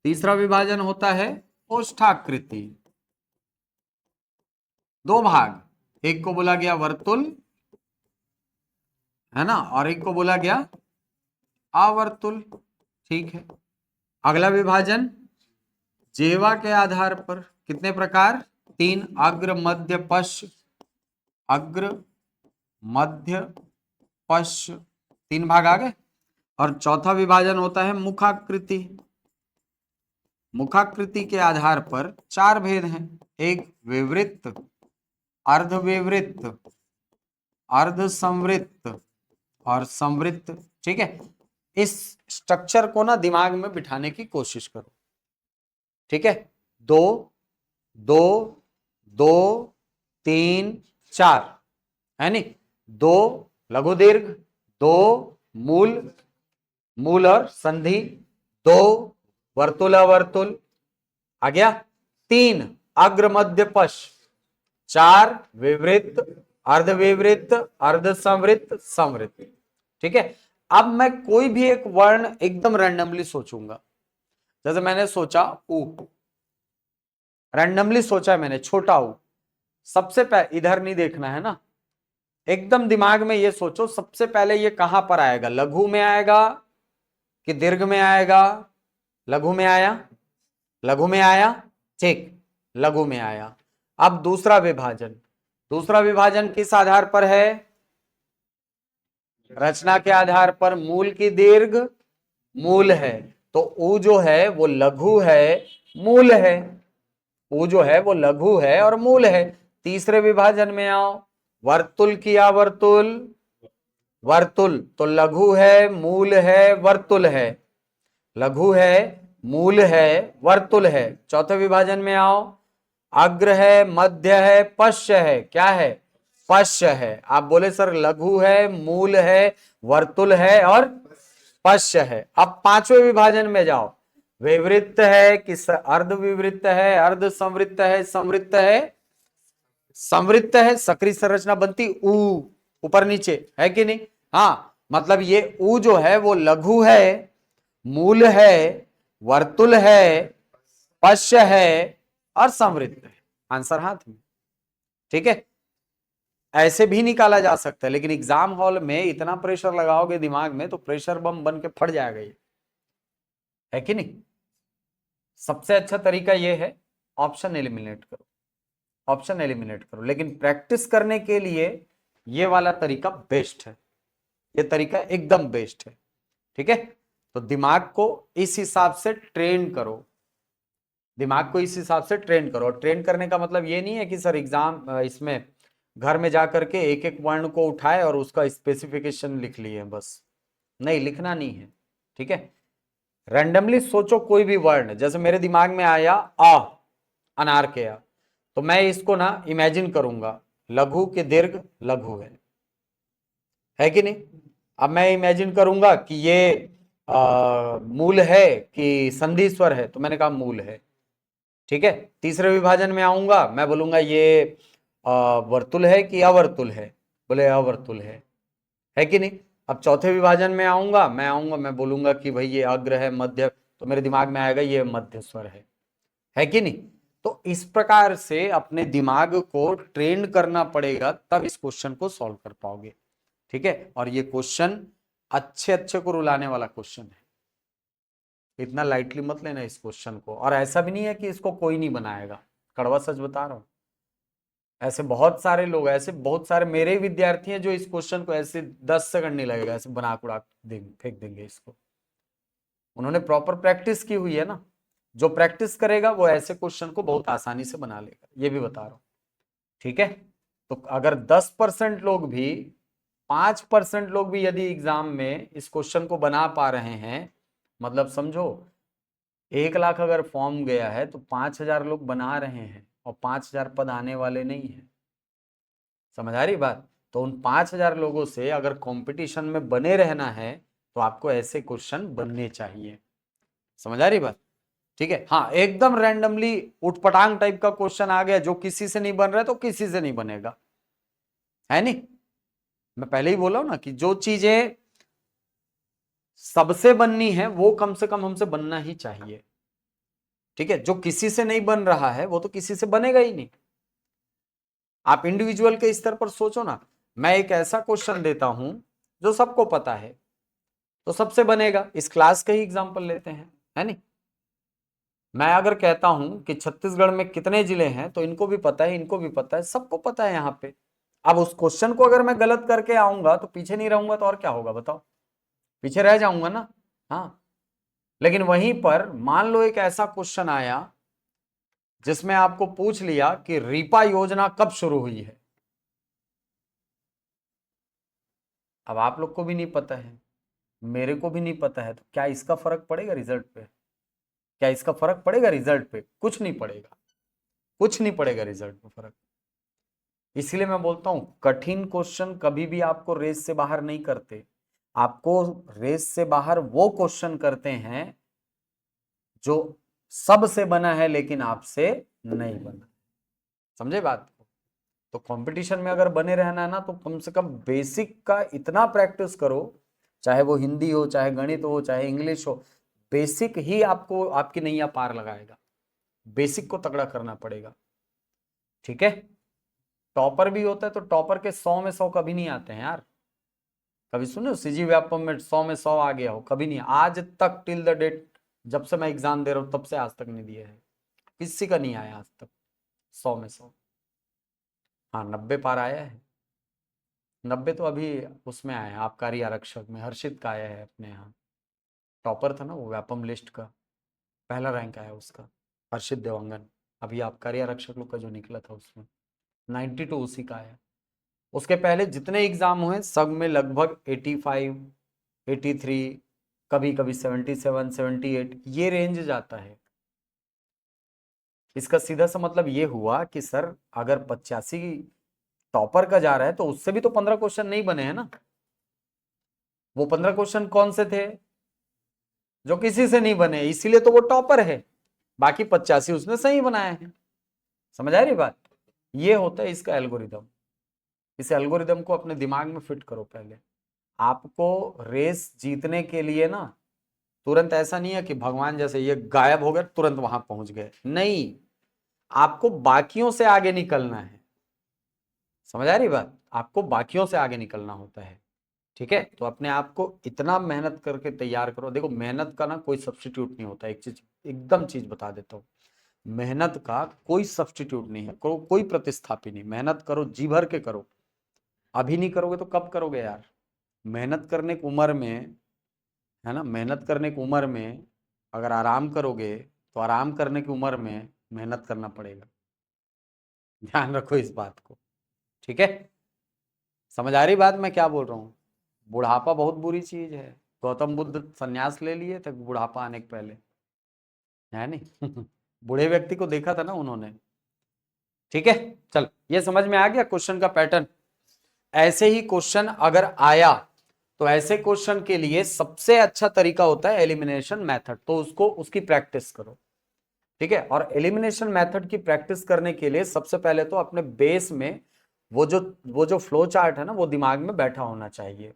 तीसरा विभाजन होता है ओष्ठाकृति, 2 भाग, एक को बोला गया वर्तुल, है ना, और एक को बोला गया आवर्तुल। ठीक है, अगला विभाजन जेवा के आधार पर, कितने प्रकार? 3, अग्र मध्य पश्च, अग्र मध्य पश्च, 3 भाग आ गए। और चौथा विभाजन होता है मुखाकृति, मुखाकृति के आधार पर 4 भेद हैं, एक विवृत्त, अर्धविवृत्त, अर्ध संवृत्त और संवृत्त। ठीक है, इस स्ट्रक्चर को ना दिमाग में बिठाने की कोशिश करो। ठीक है, 2 2 2 3 4, है नी, 2 लघु दीर्घ, 2 मूल, मूल और संधि, 2 वर्तुल अवर्तुल, आ गया, 3 अग्र मध्य पश्च, 4 विवृत्त अर्धविवृत्त, अर्धसंवृत्त, संवृत्त। ठीक है, अब मैं कोई भी एक वर्ण एकदम रैंडमली सोचूंगा। जैसे मैंने सोचा ऊ, रैंडमली सोचा है मैंने, छोटा ऊ। सबसे पहले इधर नहीं देखना है ना, एकदम दिमाग में ये सोचो सबसे पहले ये कहां पर आएगा, लघु में आएगा कि दीर्घ में आएगा। लघु में आया, लघु में आया, ठीक, लघु में आया। अब दूसरा विभाजन, दूसरा विभाजन किस आधार पर है, रचना के आधार पर। मूल की दीर्घ, मूल है, तो ऊ जो है वो लघु है, मूल है। ऊ जो है वो लघु है और मूल है। तीसरे विभाजन में आओ, वर्तुल किया, वर्तुल, वर्तुल तो लघु है, मूल है, वर्तुल है। लघु है, मूल है, वर्तुल है। चौथे विभाजन में आओ, अग्र है, मध्य है, पश्च है। क्या है, पश्च है। आप बोले सर लघु है, मूल है, वर्तुल है और पश्च है। अब पांचवें विभाजन में जाओ, विवृत्त है कि अर्ध विवृत्त है, अर्ध संवृत्त है, संवृत्त है, संवृत्त है। सक्रिय संरचना बनती ऊ, ऊपर नीचे, है कि नहीं। हाँ, मतलब ये ऊ जो है वो लघु है, मूल है, वर्तुल है, पश्च है और संवृत्त है। आंसर हाथ में। ठीक है, ऐसे भी निकाला जा सकता है, लेकिन एग्जाम हॉल में इतना प्रेशर लगाओगे दिमाग में तो प्रेशर बम बन के फट जाएगा ये, है कि नहीं। सबसे अच्छा तरीका ये है, ऑप्शन एलिमिनेट करो, ऑप्शन एलिमिनेट करो। लेकिन प्रैक्टिस करने के लिए ये वाला तरीका बेस्ट है, ये तरीका एकदम बेस्ट है। ठीक है, तो दिमाग को इस हिसाब से ट्रेन करो, दिमाग को इस हिसाब से ट्रेन करो। और ट्रेन करने का मतलब ये नहीं है कि सर एग्जाम इसमें घर में जाकर के एक एक वर्ण को उठाए और उसका स्पेसिफिकेशन लिख लिए बस, नहीं, लिखना नहीं है। ठीक है, रैंडमली सोचो कोई भी वर्ण। जैसे मेरे दिमाग में आया आ, अनार के आ, तो मैं इसको ना इमेजिन करूंगा लघु के दीर्घ लघु है कि नहीं। अब मैं इमेजिन करूंगा कि ये मूल है कि संधि स्वर है, तो मैंने कहा मूल है। ठीक है, तीसरे विभाजन में आऊंगा, मैं बोलूंगा ये वर्तुल है कि अवर्तुल है, बोले अवर्तुल है कि नहीं। अब चौथे विभाजन में आऊंगा, मैं बोलूंगा कि भाई ये अग्र है, मध्य, तो मेरे दिमाग में आएगा ये मध्य स्वर है कि नहीं। तो इस प्रकार से अपने दिमाग को ट्रेन करना पड़ेगा, तब इस क्वेश्चन को सॉल्व कर पाओगे। ठीक है, और ये क्वेश्चन अच्छे अच्छे को रुलाने वाला क्वेश्चन है, इतना लाइटली मत लेना इस क्वेश्चन को। और ऐसा भी नहीं है कि इसको कोई नहीं बनाएगा, कड़वा सच बता रहा हूं। ऐसे बहुत सारे लोग, ऐसे बहुत सारे मेरे विद्यार्थी हैं जो इस क्वेश्चन को ऐसे 10 सेकंड नहीं लगेगा, ऐसे बना कुड़ा देंगे, फेंक देंगे इसको। उन्होंने प्रॉपर प्रैक्टिस की हुई है ना, जो प्रैक्टिस करेगा वो ऐसे क्वेश्चन को बहुत आसानी से बना लेगा, ये भी बता रहा हूं। ठीक है, तो अगर 10% लोग भी, 5% लोग भी यदि एग्जाम में इस क्वेश्चन को बना पा रहे हैं, मतलब समझो 1 लाख अगर फॉर्म गया है तो 5,000 लोग बना रहे हैं और 5,000 पद आने वाले नहीं है। समझ आ रही बात। तो उन 5,000 लोगों से अगर कंपटीशन में बने रहना है तो आपको ऐसे क्वेश्चन बनने चाहिए। समझ आ रही बात। ठीक है, हाँ, एकदम रैंडमली उठपटांग टाइप का क्वेश्चन आ गया जो किसी से नहीं बन रहा है तो किसी से नहीं बनेगा, है नहीं। मैं पहले ही बोला हूं ना कि जो चीजें सबसे बननी है वो कम से कम हमसे बनना ही चाहिए। ठीक है, जो किसी से नहीं बन रहा है वो तो किसी से बनेगा ही नहीं। आप इंडिविजुअल के स्तर पर सोचो ना, मैं एक ऐसा क्वेश्चन देता हूं जो सबको पता है तो सबसे बनेगा। इस क्लास का ही एग्जांपल लेते हैं, है नहीं। मैं अगर कहता हूं कि छत्तीसगढ़ में कितने जिले हैं तो इनको भी पता है, इनको भी पता है, सबको पता है यहाँ पे। अब उस क्वेश्चन को अगर मैं गलत करके आऊंगा तो पीछे नहीं रहूंगा तो और क्या होगा बताओ, पीछे रह जाऊंगा ना। हाँ, लेकिन वहीं पर मान लो एक ऐसा क्वेश्चन आया जिसमें आपको पूछ लिया कि रीपा योजना कब शुरू हुई है। अब आप लोग को भी नहीं पता है, मेरे को भी नहीं पता है, तो क्या इसका फर्क पड़ेगा रिजल्ट पे? क्या इसका फर्क पड़ेगा रिजल्ट पे? कुछ नहीं पड़ेगा, कुछ नहीं पड़ेगा रिजल्ट पे फर्क। इसलिए मैं बोलता हूं कठिन क्वेश्चन कभी भी आपको रेस से बाहर नहीं करते। आपको रेस से बाहर वो क्वेश्चन करते हैं जो सबसे बना है लेकिन आपसे नहीं बना। समझे बात को? तो कंपटीशन में अगर बने रहना है ना तो कम से कम बेसिक का इतना प्रैक्टिस करो, चाहे वो हिंदी हो, चाहे गणित हो, चाहे इंग्लिश हो, बेसिक ही आपको आपकी नैया पार लगाएगा। बेसिक को तगड़ा करना पड़ेगा, ठीक है। टॉपर भी होता है तो टॉपर के 100 में 100 कभी नहीं आते हैं यार। कभी सुने सीजी व्यापम में 100 में 100 आ गया हो? कभी नहीं, आज तक टिल द डेट जब से मैं एग्जाम दे रहा हूं तब से आज तक नहीं दिया है, किसी का नहीं आया आज तक 100 में 100। हाँ 90 पार आया है, 90 तो अभी उसमें आया है आबकारी आरक्षक में, हर्षित का आया है अपने यहाँ, टॉपर था ना वो व्यापम लिस्ट का, पहला रैंक आया उसका, हर्षित देवांगन। अभी आबकारी आरक्षक लोग का जो निकला था उसमें 92 उसी का आया। उसके पहले जितने एग्जाम हुए सब में लगभग 85, 83, कभी कभी 77, 78 ये रेंज जाता है। इसका सीधा सा मतलब ये हुआ कि सर अगर 85 टॉपर का जा रहा है तो उससे भी तो 15 क्वेश्चन नहीं बने हैं ना। वो 15 क्वेश्चन कौन से थे? जो किसी से नहीं बने, इसीलिए तो वो टॉपर है। बाकी 85 उसने सही बनाए हैं। समझ आ रही बात? ये होता है इसका एल्गोरिदम। इस एल्गोरिदम को अपने दिमाग में फिट करो पहले। आपको रेस जीतने के लिए ना तुरंत ऐसा नहीं है कि भगवान जैसे ये गायब हो गए तुरंत वहां पहुंच गए, नहीं, आपको बाकियों से आगे निकलना है। समझ आ रही बात? आपको बाकियों से आगे निकलना होता है, ठीक है। तो अपने आप को इतना मेहनत करके तैयार करो। देखो मेहनत का ना कोई सब्स्टिट्यूट नहीं होता। एक चीज एकदम चीज बता देता हूँ, मेहनत का कोई सब्स्टिट्यूट नहीं है, कोई प्रतिस्थापी नहीं। मेहनत करो, जी भर के करो। अभी नहीं करोगे तो कब करोगे यार? मेहनत करने की उम्र में, है ना, मेहनत करने की उम्र में अगर आराम करोगे तो आराम करने की उम्र में मेहनत करना पड़ेगा। ध्यान रखो इस बात को, ठीक है। समझ आ रही बात मैं क्या बोल रहा हूँ? बुढ़ापा बहुत बुरी चीज है। गौतम बुद्ध संन्यास ले लिए थे बुढ़ापा आने के पहले, है नहीं? बूढ़े व्यक्ति को देखा था ना उन्होंने, ठीक है। चल ये समझ में आ गया क्वेश्चन का पैटर्न। ऐसे ही क्वेश्चन अगर आया तो ऐसे क्वेश्चन के लिए सबसे अच्छा तरीका होता है एलिमिनेशन मेथड, तो उसको उसकी प्रैक्टिस करो, ठीक है। और एलिमिनेशन मेथड की प्रैक्टिस करने के लिए सबसे पहले तो अपने बेस में वो जो फ्लो चार्ट है ना वो दिमाग में बैठा होना चाहिए,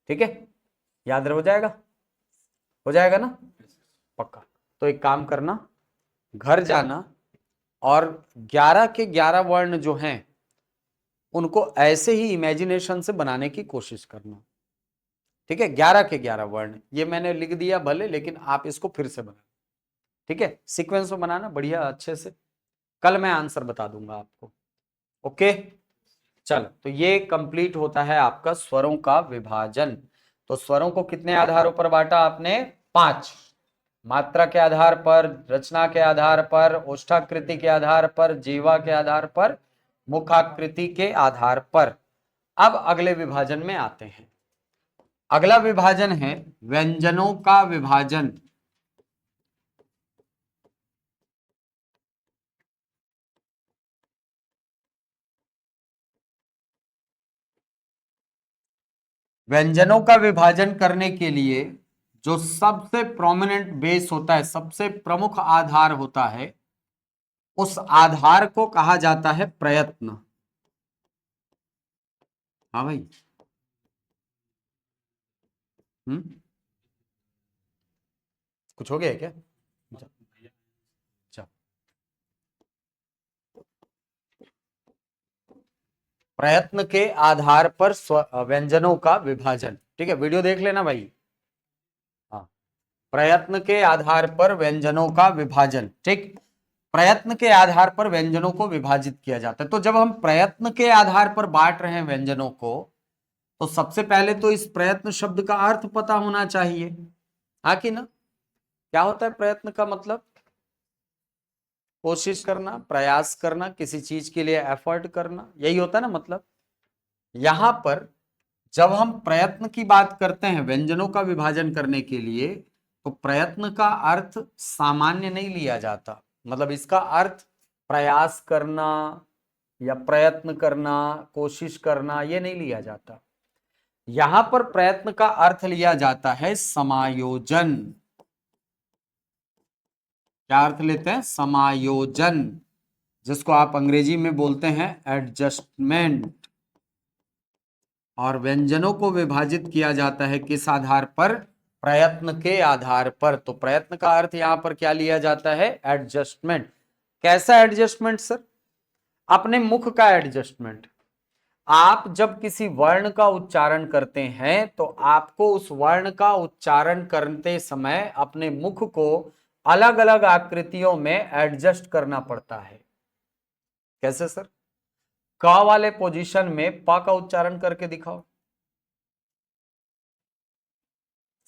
ठीक है। याद हो जाएगा? हो जाएगा ना? पक्का। तो एक काम करना, घर जाना और 11 के 11 वर्ण जो हैं उनको ऐसे ही इमेजिनेशन से बनाने की कोशिश करना, ठीक है। 11 के 11 वर्ण ये मैंने लिख दिया भले, लेकिन आप इसको फिर से बनाना, ठीक है। सीक्वेंस में बनाना बढ़िया अच्छे से। कल मैं आंसर बता दूंगा आपको, ओके। चलो तो ये कंप्लीट होता है आपका स्वरों का विभाजन। तो स्वरों को कितने आधारों पर बांटा आपने? 5। मात्रा के आधार पर, रचना के आधार पर, ओष्ठाकृति के आधार पर, जीवा के आधार पर, मुखाकृति के आधार पर। अब अगले विभाजन में आते हैं। अगला विभाजन है व्यंजनों का विभाजन। व्यंजनों का विभाजन करने के लिए जो सबसे प्रोमिनेंट बेस होता है, सबसे प्रमुख आधार होता है, उस आधार को कहा जाता है प्रयत्न। हाँ भाई, कुछ हो गया है क्या? अच्छा, प्रयत्न के आधार पर व्यंजनों का विभाजन, ठीक है। वीडियो देख लेना भाई। हाँ, प्रयत्न के आधार पर व्यंजनों का विभाजन, ठीक। प्रयत्न के आधार पर व्यंजनों को विभाजित किया जाता है। तो जब हम प्रयत्न के आधार पर बांट रहे हैं व्यंजनों को, तो सबसे पहले तो इस प्रयत्न शब्द का अर्थ पता होना चाहिए, हाँ कि ना? क्या होता है प्रयत्न का मतलब? कोशिश करना, प्रयास करना, किसी चीज के लिए एफर्ट करना, यही होता है ना मतलब। यहां पर जब हम प्रयत्न की बात करते हैं व्यंजनों का विभाजन करने के लिए, तो प्रयत्न का अर्थ सामान्य नहीं लिया जाता। मतलब इसका अर्थ प्रयास करना या प्रयत्न करना, कोशिश करना, ये नहीं लिया जाता। यहां पर प्रयत्न का अर्थ लिया जाता है समायोजन। क्या अर्थ लेते हैं? समायोजन। जिसको आप अंग्रेजी में बोलते हैं एडजस्टमेंट। और व्यंजनों को विभाजित किया जाता है किस आधार पर? प्रयत्न के आधार पर। तो प्रयत्न का अर्थ यहां पर क्या लिया जाता है? एडजस्टमेंट। कैसा एडजस्टमेंट सर? अपने मुख का एडजस्टमेंट। आप जब किसी वर्ण का उच्चारण करते हैं तो आपको उस वर्ण का उच्चारण करते समय अपने मुख को अलग अलग आकृतियों में एडजस्ट करना पड़ता है। कैसे सर? क वाले पोजीशन में प का उच्चारण करके दिखाओ,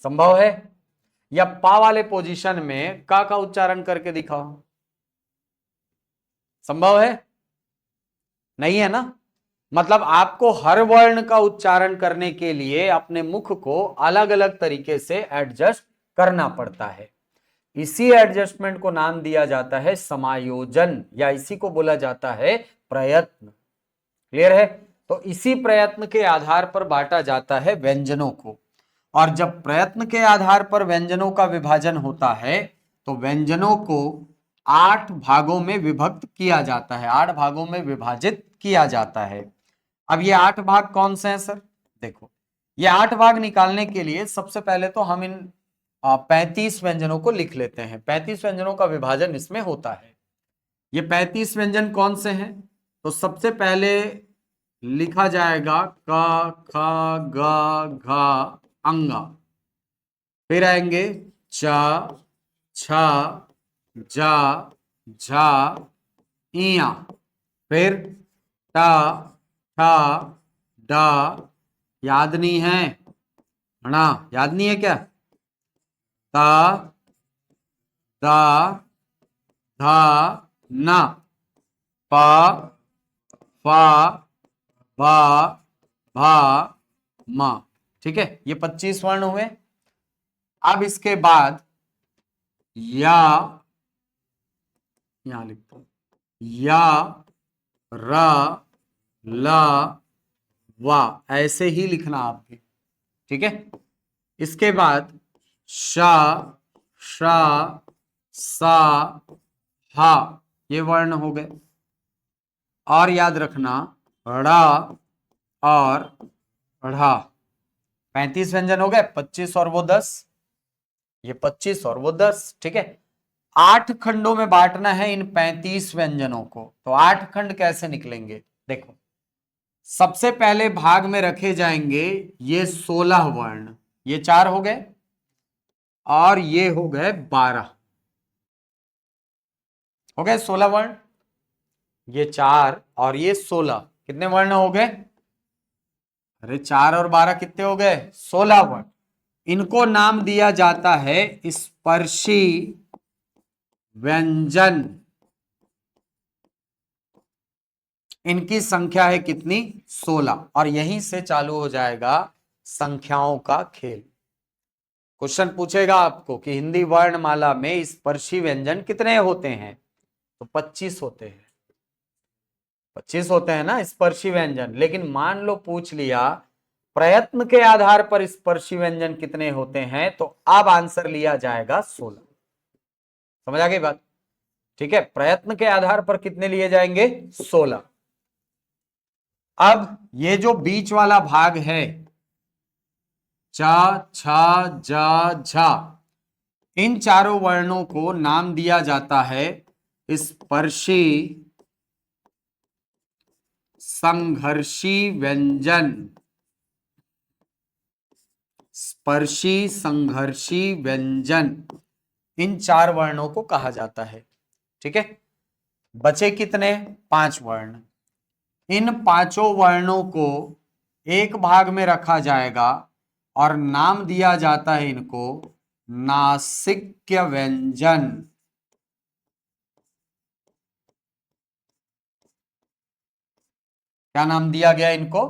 संभव है? या पा वाले पोजीशन में का उच्चारण करके दिखाओ, संभव है? नहीं है ना। मतलब आपको हर वर्ण का उच्चारण करने के लिए अपने मुख को अलग अलग तरीके से एडजस्ट करना पड़ता है। इसी एडजस्टमेंट को नाम दिया जाता है समायोजन, या इसी को बोला जाता है प्रयत्न। क्लियर है? तो इसी प्रयत्न के आधार पर बांटा जाता है व्यंजनों को। और जब प्रयत्न के आधार पर व्यंजनों का विभाजन होता है तो व्यंजनों को 8 भागों में विभक्त किया जाता है, 8 भागों में विभाजित किया जाता है। अब ये 8 भाग कौन से हैं सर? देखो, ये 8 भाग निकालने के लिए सबसे पहले तो हम इन 35 व्यंजनों को लिख लेते हैं। 35 व्यंजनों का विभाजन इसमें होता है। ये 35 व्यंजन कौन से हैं? तो सबसे पहले लिखा जाएगा क, ख, ग, घ, अंगा। फिर आएंगे च, छ, जा, झा, इया। फिर ट, ठ, ड, याद नहीं है ना? याद नहीं है क्या? त, द, ध, न, प, फ, ब, भ, म। ठीक है, ये 25 वर्ण हुए। अब इसके बाद या, यहां लिखता हूं, या, र, ल, व, ऐसे ही लिखना आप भी। ठीक है, इसके बाद श, श, स, ह, ये वर्ण हो गए। और याद रखना ड़ और ढ़। 35 व्यंजन हो गए, 25 और वो 10, ये 25 और वो 10। ठीक है, 8 खंडों में बांटना है इन 35 व्यंजनों को। तो 8 खंड कैसे निकलेंगे? देखो, सबसे पहले भाग में रखे जाएंगे ये 16 वर्ण, ये 4 हो गए और ये हो गए 12, हो गए 16 वर्ण। ये 4 और ये 16, कितने वर्ण हो गए? अरे 4 और 12 कितने हो गए? 16 वर्ण। इनको नाम दिया जाता है स्पर्शी व्यंजन। इनकी संख्या है कितनी? 16। और यहीं से चालू हो जाएगा संख्याओं का खेल। क्वेश्चन पूछेगा आपको कि हिंदी वर्णमाला में स्पर्शी व्यंजन कितने होते हैं? तो 25 होते हैं। 25 होते हैं ना स्पर्शी व्यंजन। लेकिन मान लो पूछ लिया प्रयत्न के आधार पर स्पर्शी व्यंजन कितने होते हैं, तो अब आंसर लिया जाएगा 16। समझ आ गई बात? ठीक है, प्रयत्न के आधार पर कितने लिए जाएंगे? 16। अब ये जो बीच वाला भाग है च, छ, ज, झ, इन चारों वर्णों को नाम दिया जाता है स्पर्शी संघर्षी व्यंजन। स्पर्शी संघर्षी व्यंजन, इन 4 वर्णों को कहा जाता है। ठीक है, बचे कितने? 5 वर्ण। इन 5 वर्णों को एक भाग में रखा जाएगा और नाम दिया जाता है इनको नासिक्य व्यंजन। क्या नाम दिया गया इनको?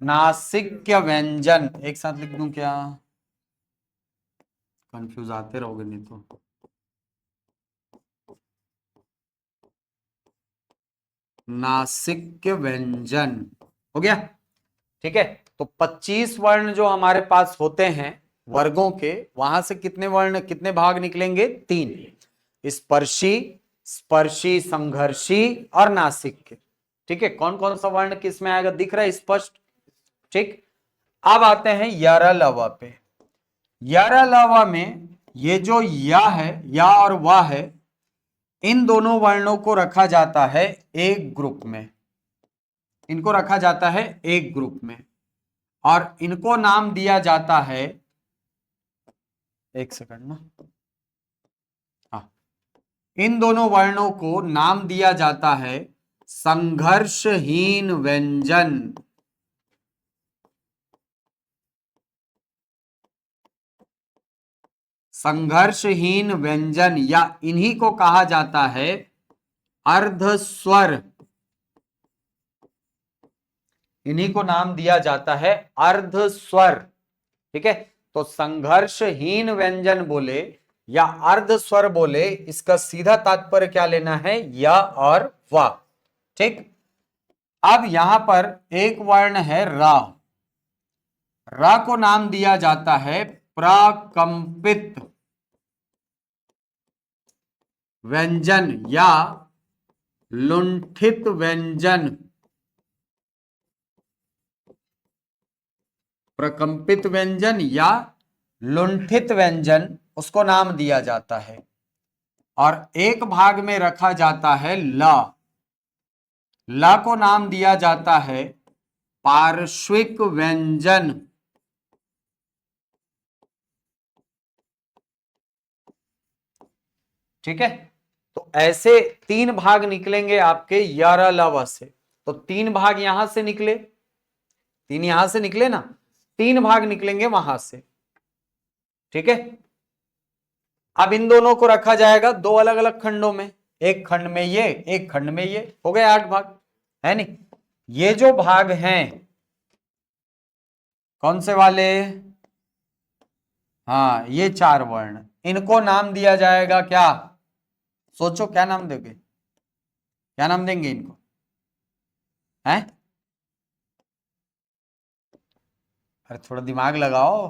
नासिक्य व्यंजन। एक साथ लिख दूं क्या? कंफ्यूज आते रहोगे नहीं तो। नासिक्य व्यंजन हो गया। ठीक है, तो 25 वर्ण जो हमारे पास होते हैं वर्गों के, वहां से कितने वर्ण, कितने भाग निकलेंगे? 3। स्पर्शी, स्पर्शी, संघर्षी और नासिक। ठीक है, कौन कौन सा वर्ण किस में आएगा दिख रहा है स्पष्ट। ठीक, अब आते हैं यरलव पे। यरलव में ये जो या है, या और वाह है, इन दोनों वर्णों को रखा जाता है एक ग्रुप में। इनको रखा जाता है एक ग्रुप में और इनको नाम दिया जाता है, एक सेकंड ना, हाँ, इन दोनों वर्णों को नाम दिया जाता है संघर्षहीन व्यंजन। संघर्षहीन व्यंजन या इन्हीं को कहा जाता है अर्धस्वर। इन्हीं को नाम दिया जाता है अर्धस्वर। ठीक है, तो संघर्षहीन व्यंजन बोले या अर्धस्वर बोले, इसका सीधा तात्पर्य क्या लेना है, या और वा। ठीक, अब यहां पर एक वर्ण है रा। रा को नाम दिया जाता है प्रकंपित व्यंजन या लुंठित व्यंजन। प्रकंपित व्यंजन या लुंठित व्यंजन उसको नाम दिया जाता है। और एक भाग में रखा जाता है ला। ला को नाम दिया जाता है पार्श्विक व्यंजन। ठीक है, तो ऐसे तीन भाग निकलेंगे आपके यरलव से। तो तीन भाग यहां से निकले, तीन यहां से निकले ना, तीन भाग निकलेंगे वहां से। ठीक है, अब इन दोनों को रखा जाएगा दो अलग अलग खंडों में, एक खंड में ये, एक खंड में ये, हो गए 8 भाग, है नहीं। ये जो भाग हैं कौन से वाले, हाँ, ये 4 वर्ण, इनको नाम दिया जाएगा क्या, सोचो क्या नाम दोगे, क्या नाम देंगे इनको, हैं? अरे थोड़ा दिमाग लगाओ,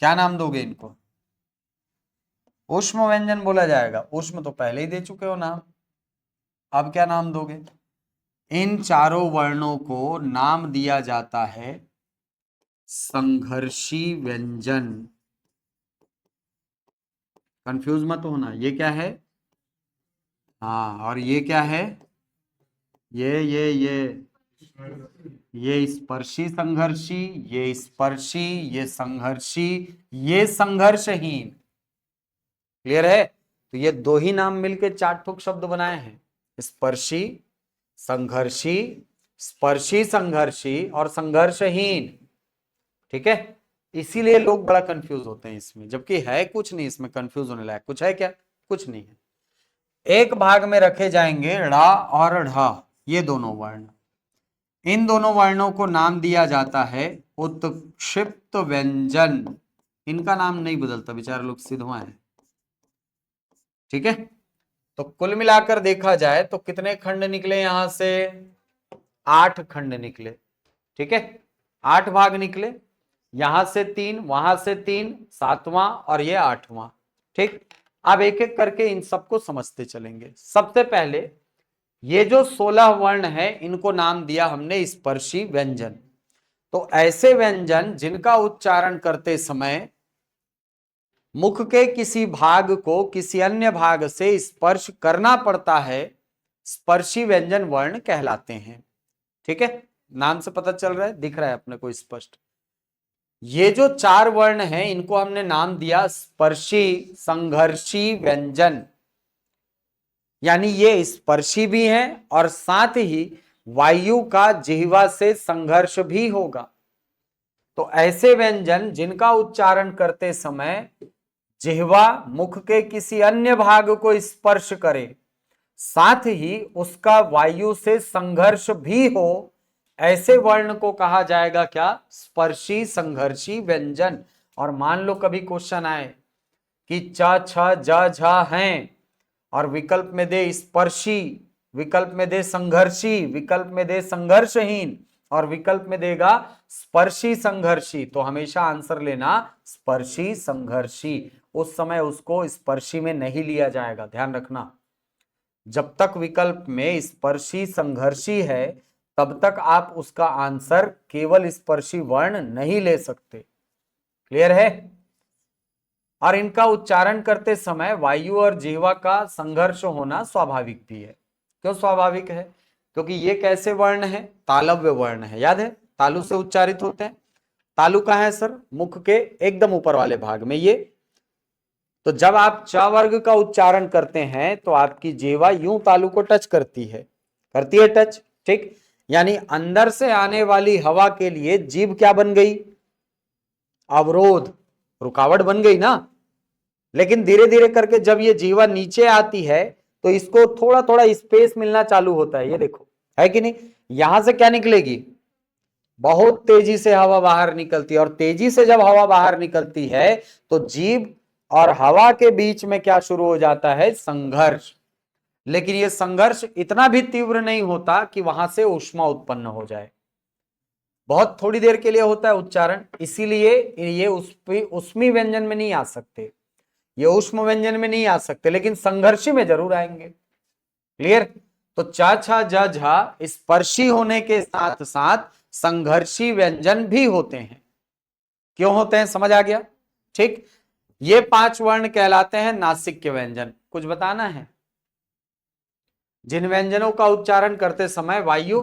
क्या नाम दोगे इनको। ऊष्म व्यंजन बोला जाएगा। ऊष्म तो पहले ही दे चुके हो नाम, अब क्या नाम दोगे। इन चारों वर्णों को नाम दिया जाता है संघर्षी व्यंजन। कंफ्यूज मत होना, ये क्या है, हाँ, और ये क्या है, ये स्पर्शी संघर्षी, ये स्पर्शी, ये संघर्षी, ये संघर्षहीन। क्लियर है, तो ये दो ही नाम मिलकर 4 ठोक शब्द बनाए हैं, स्पर्शी, संघर्षी, स्पर्शी संघर्षी और संघर्षहीन। ठीक है, इसीलिए लोग बड़ा कंफ्यूज होते हैं इसमें, जबकि है कुछ नहीं इसमें कंफ्यूज होने लायक, कुछ है क्या, कुछ नहीं है। एक भाग में रखे जाएंगे ड़ा और ढा, ये दोनों वर्ण। इन दोनों वर्णों को नाम दिया जाता है उत्क्षिप्त व्यंजन। इनका नाम नहीं बदलता, बेचारे लोग सिद्धवा हैं। ठीक है, तो कुल मिलाकर देखा जाए तो कितने खंड निकले यहां से, 8 खंड निकले। ठीक है, 8 भाग निकले, यहां से 3, वहां से 3, 7वां और ये 8वां। ठीक, अब एक एक करके इन सबको समझते चलेंगे। सबसे पहले ये जो 16 वर्ण है इनको नाम दिया हमने स्पर्शी व्यंजन। तो ऐसे व्यंजन जिनका उच्चारण करते समय मुख के किसी भाग को किसी अन्य भाग से स्पर्श करना पड़ता है, स्पर्शी व्यंजन वर्ण कहलाते हैं। ठीक है, नाम से पता चल रहा है, दिख रहा है अपने को स्पष्ट। ये जो 4 वर्ण हैं इनको हमने नाम दिया स्पर्शी संघर्षी व्यंजन, यानी ये स्पर्शी भी हैं और साथ ही वायु का जिह्वा से संघर्ष भी होगा। तो ऐसे व्यंजन जिनका उच्चारण करते समय जिह्वा मुख के किसी अन्य भाग को स्पर्श करे, साथ ही उसका वायु से संघर्ष भी हो, ऐसे वर्ण को कहा जाएगा क्या, स्पर्शी संघर्षी व्यंजन। और मान लो कभी क्वेश्चन आए कि च छ ज झ हैं और विकल्प में दे स्पर्शी, विकल्प में दे संघर्षी, विकल्प में दे संघर्षहीन और विकल्प में देगा स्पर्शी संघर्षी, तो हमेशा आंसर लेना स्पर्शी संघर्षी। उस समय उसको स्पर्शी में नहीं लिया जाएगा, ध्यान रखना। जब तक विकल्प में स्पर्शी संघर्षी है तब तक आप उसका आंसर केवल स्पर्शी वर्ण नहीं ले सकते। क्लियर है? और इनका उच्चारण करते समय वायु और जिह्वा का संघर्ष होना स्वाभाविक भी है। क्यों स्वाभाविक है? क्योंकि ये कैसे वर्ण है? तालव्य वर्ण है। याद है तालु से उच्चारित होते हैं। तालु कहाँ है सर? मुख के एकदम ऊपर वाले भाग में। ये तो जब आप च वर्ग का उच्चारण करते हैं तो आपकी जिह्वा यूं तालु को टच करती है टच। ठीक, यानी अंदर से आने वाली हवा के लिए जीभ क्या बन गई? अवरोध, रुकावट बन गई ना। लेकिन धीरे धीरे करके जब ये जीवा नीचे आती है तो इसको थोड़ा थोड़ा स्पेस मिलना चालू होता है। ये देखो, है कि नहीं? यहां से क्या निकलेगी? बहुत तेजी से हवा बाहर निकलती है, और तेजी से जब हवा बाहर निकलती है तो जीभ और हवा के बीच में क्या शुरू हो जाता है? संघर्ष। लेकिन यह संघर्ष इतना भी तीव्र नहीं होता कि वहां से ऊष्मा उत्पन्न हो जाए। बहुत थोड़ी देर के लिए होता है उच्चारण, इसीलिए ये उष्मी व्यंजन में नहीं आ सकते, ये उष्म व्यंजन में नहीं आ सकते, लेकिन संघर्षी में जरूर आएंगे। क्लियर? तो चा छा जा झा स्पर्शी होने के साथ साथ संघर्षी व्यंजन भी होते हैं। क्यों होते हैं? समझ आ गया? ठीक, ये 5 वर्ण कहलाते हैं नासिक्य व्यंजन। कुछ बताना है? जिन व्यंजनों का उच्चारण करते समय वायु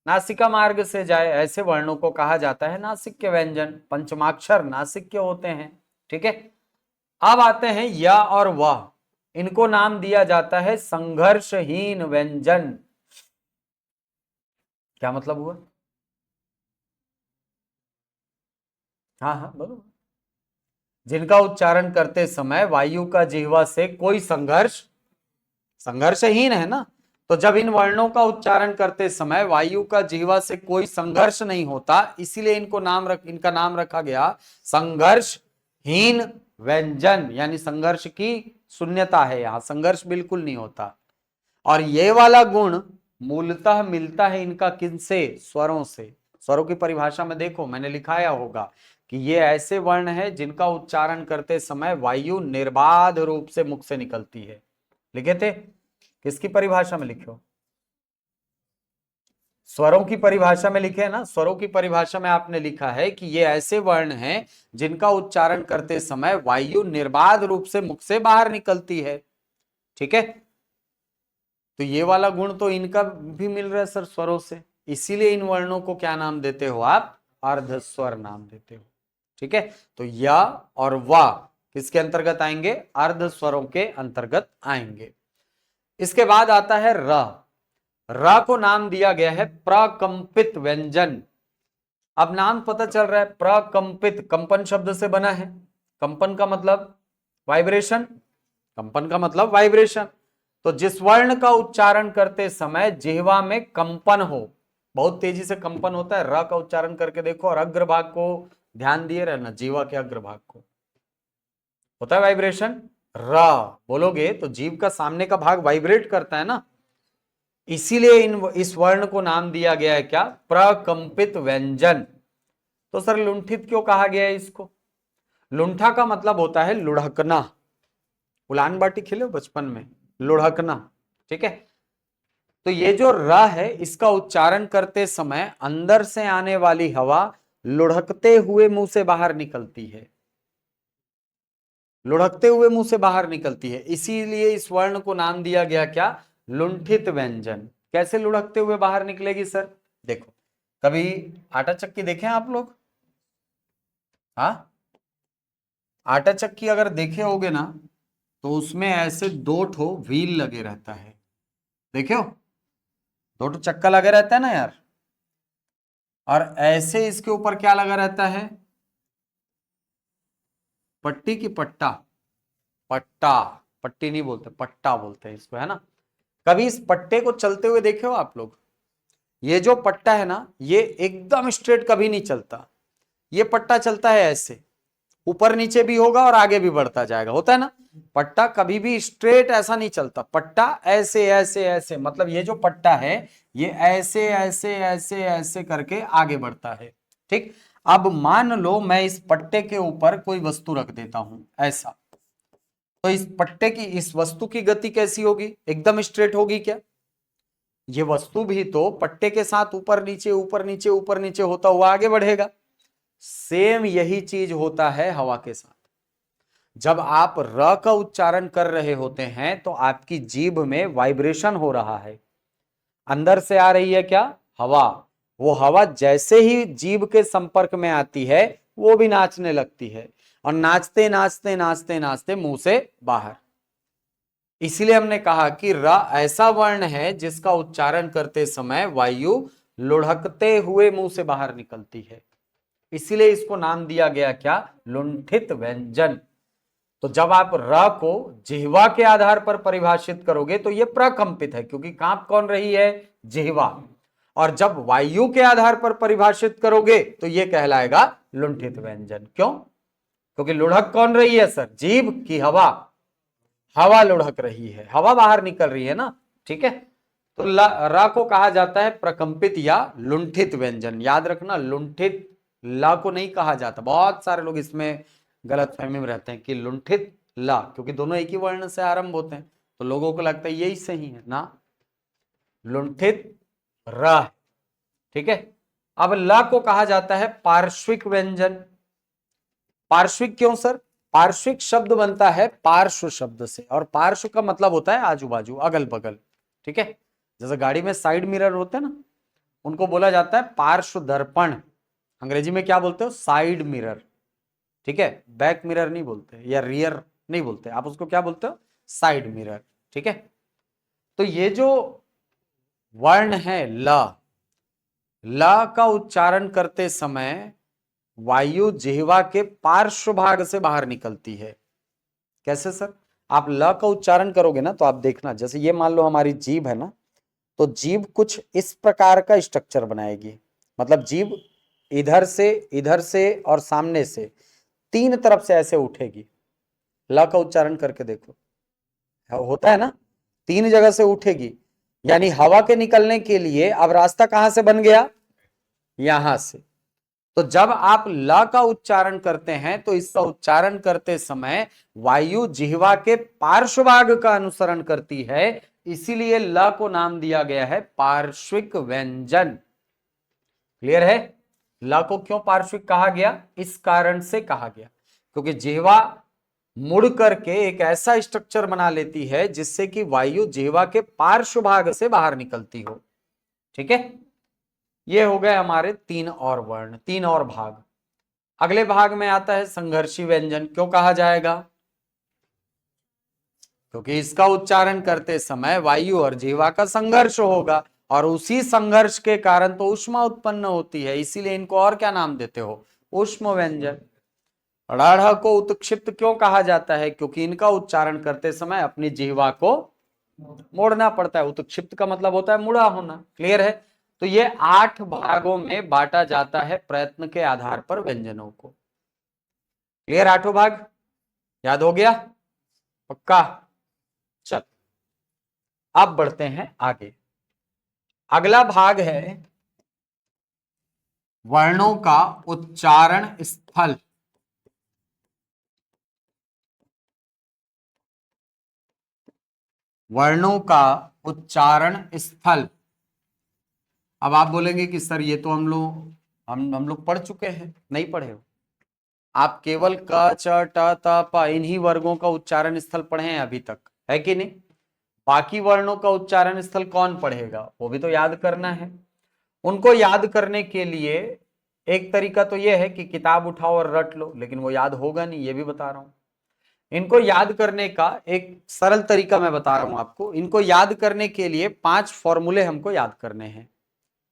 नासिका मार्ग से जाए ऐसे वर्णों को कहा जाता है नासिक्य व्यंजन। पंचमाक्षर नासिक्य होते हैं। ठीक है, अब आते हैं या और वह, इनको नाम दिया जाता है संघर्षहीन व्यंजन। क्या मतलब हुआ? हाँ हाँ बोलो। जिनका उच्चारण करते समय वायु का जिह्वा से कोई संघर्षहीन है ना। तो जब इन वर्णों का उच्चारण करते समय वायु का जिह्वा से कोई संघर्ष नहीं होता, इसीलिए इनका नाम रखा गया संघर्षहीन व्यंजन। यानी संघर्ष की शून्यता है, यहां संघर्ष बिल्कुल नहीं होता। और ये वाला गुण मूलतः मिलता है इनका किनसे? स्वरों से। स्वरों की परिभाषा में देखो मैंने लिखाया होगा कि ये ऐसे वर्ण है जिनका उच्चारण करते समय वायु निर्बाध रूप से मुख से निकलती है। लिखे थे? किसकी परिभाषा में लिखे हो? स्वरों की परिभाषा में लिखे है ना। स्वरों की परिभाषा में आपने लिखा है कि ये ऐसे वर्ण हैं जिनका उच्चारण करते समय वायु निर्बाध रूप से मुख से बाहर निकलती है। ठीक है, तो ये वाला गुण तो इनका भी मिल रहा है सर स्वरों से, इसीलिए इन वर्णों को क्या नाम देते हो आप? अर्धस्वर नाम देते हो। ठीक है, तो या और वा किसके अंतर्गत आएंगे? अर्धस्वरों के अंतर्गत आएंगे। इसके बाद आता है र। र को नाम दिया गया है प्रकंपित व्यंजन। अब नाम पता चल रहा है प्रकंपित, कंपन शब्द से बना है। कंपन का मतलब वाइब्रेशन, कंपन का मतलब वाइब्रेशन। तो जिस वर्ण का उच्चारण करते समय जिह्वा में कंपन हो, बहुत तेजी से कंपन होता है, र का उच्चारण करके देखो, और अग्रभाग को ध्यान दिए रहना, जिह्वा के अग्रभाग को होता है वाइब्रेशन। र बोलोगे तो जीभ का सामने का भाग वाइब्रेट करता है ना, इसीलिए इस वर्ण को नाम दिया गया है क्या? प्रकंपित व्यंजन। तो सर लुंठित क्यों कहा गया है इसको? लुंठा का मतलब होता है लुढ़कना। उलान बाटी खेले हो बचपन में? लुढ़कना। ठीक है, तो ये जो र है इसका उच्चारण करते समय अंदर से आने वाली हवा लुढ़कते हुए मुंह से बाहर निकलती है, लुढ़कते हुए मुंह से बाहर निकलती है, इसीलिए इस वर्ण को नाम दिया गया क्या? लुंठित व्यंजन। कैसे लुढ़कते हुए बाहर निकलेगी सर? देखो, कभी आटा चक्की देखे आप लोग? हाँ, आटा चक्की अगर देखे होगे ना तो उसमें ऐसे 2 ठो व्हील लगे रहता है, देखे हो? 2 ठो चक्का लगा रहता है ना यार, और ऐसे इसके ऊपर क्या लगा रहता है? पट्टी की पट्टा? पट्टा, पट्टी नहीं बोलते, पट्टा बोलते हैं इसको, है ना। कभी इस पट्टे को चलते हुए देखे हो आप लोग? ये जो पट्टा है ना ये एकदम स्ट्रेट कभी नहीं चलता, ये पट्टा चलता है ऐसे, ऊपर नीचे भी होगा और आगे भी बढ़ता जाएगा, होता है ना। पट्टा कभी भी स्ट्रेट ऐसा नहीं चलता, पट्टा ऐसे ऐसे ऐसे, मतलब ये जो पट्टा है ये ऐसे ऐसे ऐसे ऐसे करके आगे बढ़ता है। ठीक, अब मान लो मैं इस पट्टे के ऊपर कोई वस्तु रख देता हूं ऐसा, तो इस पट्टे की, इस वस्तु की गति कैसी होगी? एकदम स्ट्रेट होगी क्या? ये वस्तु भी तो पट्टे के साथ ऊपर नीचे ऊपर नीचे ऊपर नीचे होता हुआ आगे बढ़ेगा। सेम यही चीज होता है हवा के साथ। जब आप र का उच्चारण कर रहे होते हैं तो आपकी जीभ में वाइब्रेशन हो रहा है, अंदर से आ रही है क्या? हवा। वो हवा जैसे ही जीभ के संपर्क में आती है वो भी नाचने लगती है, और नाचते नाचते नाचते नाचते मुंह से बाहर। इसलिए हमने कहा कि र ऐसा वर्ण है जिसका उच्चारण करते समय वायु लुढ़कते हुए मुंह से बाहर निकलती है, इसीलिए इसको नाम दिया गया क्या? लुंठित व्यंजन। तो जब आप र को जिह्वा के आधार पर परिभाषित करोगे तो यह प्रकंपित है, क्योंकि कांप कौन रही है? जिह्वा। और जब वायु के आधार पर परिभाषित करोगे तो यह कहलाएगा लुंठित व्यंजन। क्यों? क्योंकि लुढ़क कौन रही है सर? जीभ की हवा? हवा लुढ़क रही है, हवा बाहर निकल रही है ना। ठीक है, तो रा को कहा जाता है प्रकंपित या लुंठित व्यंजन। याद रखना, लुंठित ला को नहीं कहा जाता। बहुत सारे लोग इसमें गलत फहमी में रहते हैं कि लुंठित ला, क्योंकि दोनों एक ही वर्ण से आरंभ होते हैं तो लोगों को लगता है यही सही है ना, लुंठित रा। ठीक है, अब ला को कहा जाता है पार्श्विक व्यंजन। पार्श्विक क्यों सर? पार्श्विक शब्द बनता है पार्श्व शब्द से, और पार्श्व का मतलब होता है आजू बाजू, अगल बगल। ठीक है, जैसे गाड़ी में साइड मिरर होते हैं ना, उनको बोला जाता है पार्श्व दर्पण। अंग्रेजी में क्या बोलते हो? Side mirror. ठीक है, बैक मिरर नहीं बोलते या रियर नहीं बोलते, आप उसको क्या बोलते हो? Side mirror. ठीक है, तो ये जो वर्ण है ल, ल का उच्चारण करते समय वायु जिह्वा के पार्श्व भाग से बाहर निकलती है। कैसे सर? आप ल का उच्चारण करोगे ना तो आप देखना, जैसे ये मान लो हमारी जीभ है ना, तो जीभ कुछ इस प्रकार का स्ट्रक्चर बनाएगी। मतलब जीभ इधर से और सामने से तीन तरफ से ऐसे उठेगी। ल का उच्चारण करके देखो, होता है ना, तीन जगह से उठेगी। यानी हवा के निकलने के लिए अब रास्ता कहां से बन गया? यहां से। तो जब आप ल का उच्चारण करते हैं तो इसका उच्चारण करते समय वायु जिह्वा के पार्श्वभाग का अनुसरण करती है, इसीलिए ल को नाम दिया गया है पार्श्विक व्यंजन। क्लियर है? ल को क्यों पार्श्विक कहा गया? इस कारण से कहा गया क्योंकि जिह्वा मुड़ करके एक ऐसा स्ट्रक्चर बना लेती है जिससे कि वायु जिह्वा के पार्श्व भाग से बाहर निकलती हो। ठीक है, ये हो गए हमारे तीन और वर्ण, तीन और भाग। अगले भाग में आता है संघर्षी व्यंजन। क्यों कहा जाएगा? क्योंकि इसका उच्चारण करते समय वायु और जिह्वा का संघर्ष होगा, और उसी संघर्ष के कारण तो ऊष्मा उत्पन्न होती है, इसीलिए इनको और क्या नाम देते हो? ऊष्म व्यंजन। ढ़ को उत्क्षिप्त क्यों कहा जाता है? क्योंकि इनका उच्चारण करते समय अपनी जिह्वा को मोड़ना पड़ता है। उत्क्षिप्त का मतलब होता है मुड़ा होना। क्लियर है? तो ये 8 भागों में बांटा जाता है प्रयत्न के आधार पर व्यंजनों को। क्लियर? 8 भाग याद हो गया? पक्का? चल, अब बढ़ते हैं आगे। अगला भाग है वर्णों का उच्चारण स्थल। वर्णों का उच्चारण स्थल। अब आप बोलेंगे कि सर ये तो हम लोग पढ़ चुके हैं। नहीं पढ़े हो आप? केवल क च ट त प इन्हीं वर्गों का उच्चारण स्थल पढ़े हैं अभी तक, है कि नहीं? बाकी वर्णों का उच्चारण स्थल कौन पढ़ेगा? वो भी तो याद करना है। उनको याद करने के लिए एक तरीका तो यह है कि किताब उठाओ और रट लो, लेकिन वो याद होगा नहीं, ये भी बता रहा हूं। इनको याद करने का एक सरल तरीका मैं बता रहा हूं आपको। इनको याद करने के लिए 5 फॉर्मूले हमको याद करने हैं।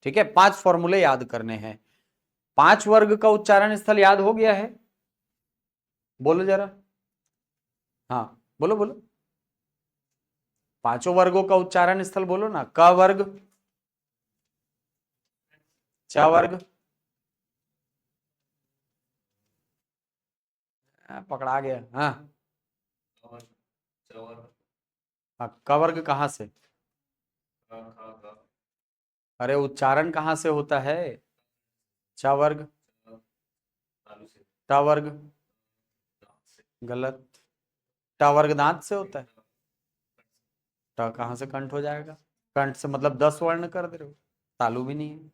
ठीक है, 5 फॉर्मूले याद करने हैं। 5 वर्ग का उच्चारण स्थल याद हो गया है? बोलो जरा। हाँ, बोलो बोलो। पांचों वर्गों का उच्चारण स्थल बोलो ना। क वर्ग, च वर्ग, पकड़ा गया। हाँ, हाँ, क वर्ग कहां से? अरे उच्चारण कहां से होता है? च वर्ग, ट वर्ग, गलत। ट वर्ग दांत से होता है। ट कहां से कंठ हो जाएगा? कंठ से मतलब 10 वर्ण कर दे रहे हो, तालु भी नहीं है।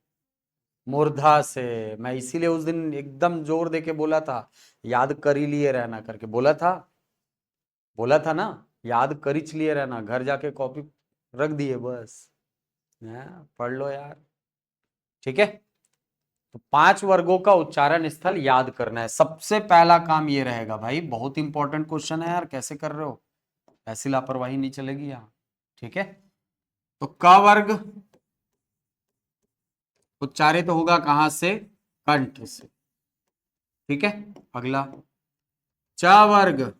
मूर्धा से, मैं इसीलिए उस दिन एकदम जोर दे के बोला था याद कर ही लिए रहना करके, बोला था ना, याद कर ही लिए रहना, घर जाके कॉपी रख दिए बस, पढ़ लो यार। ठीक है, तो 5 वर्गों का उच्चारण स्थल याद करना है, सबसे पहला काम ये रहेगा भाई। बहुत इंपॉर्टेंट क्वेश्चन है यार, कैसे कर रहे हो, ऐसी लापरवाही नहीं चलेगी यहां। ठीक है, तो क वर्ग उच्चारित होगा कहां से? कंठ से। ठीक है, अगला च वर्ग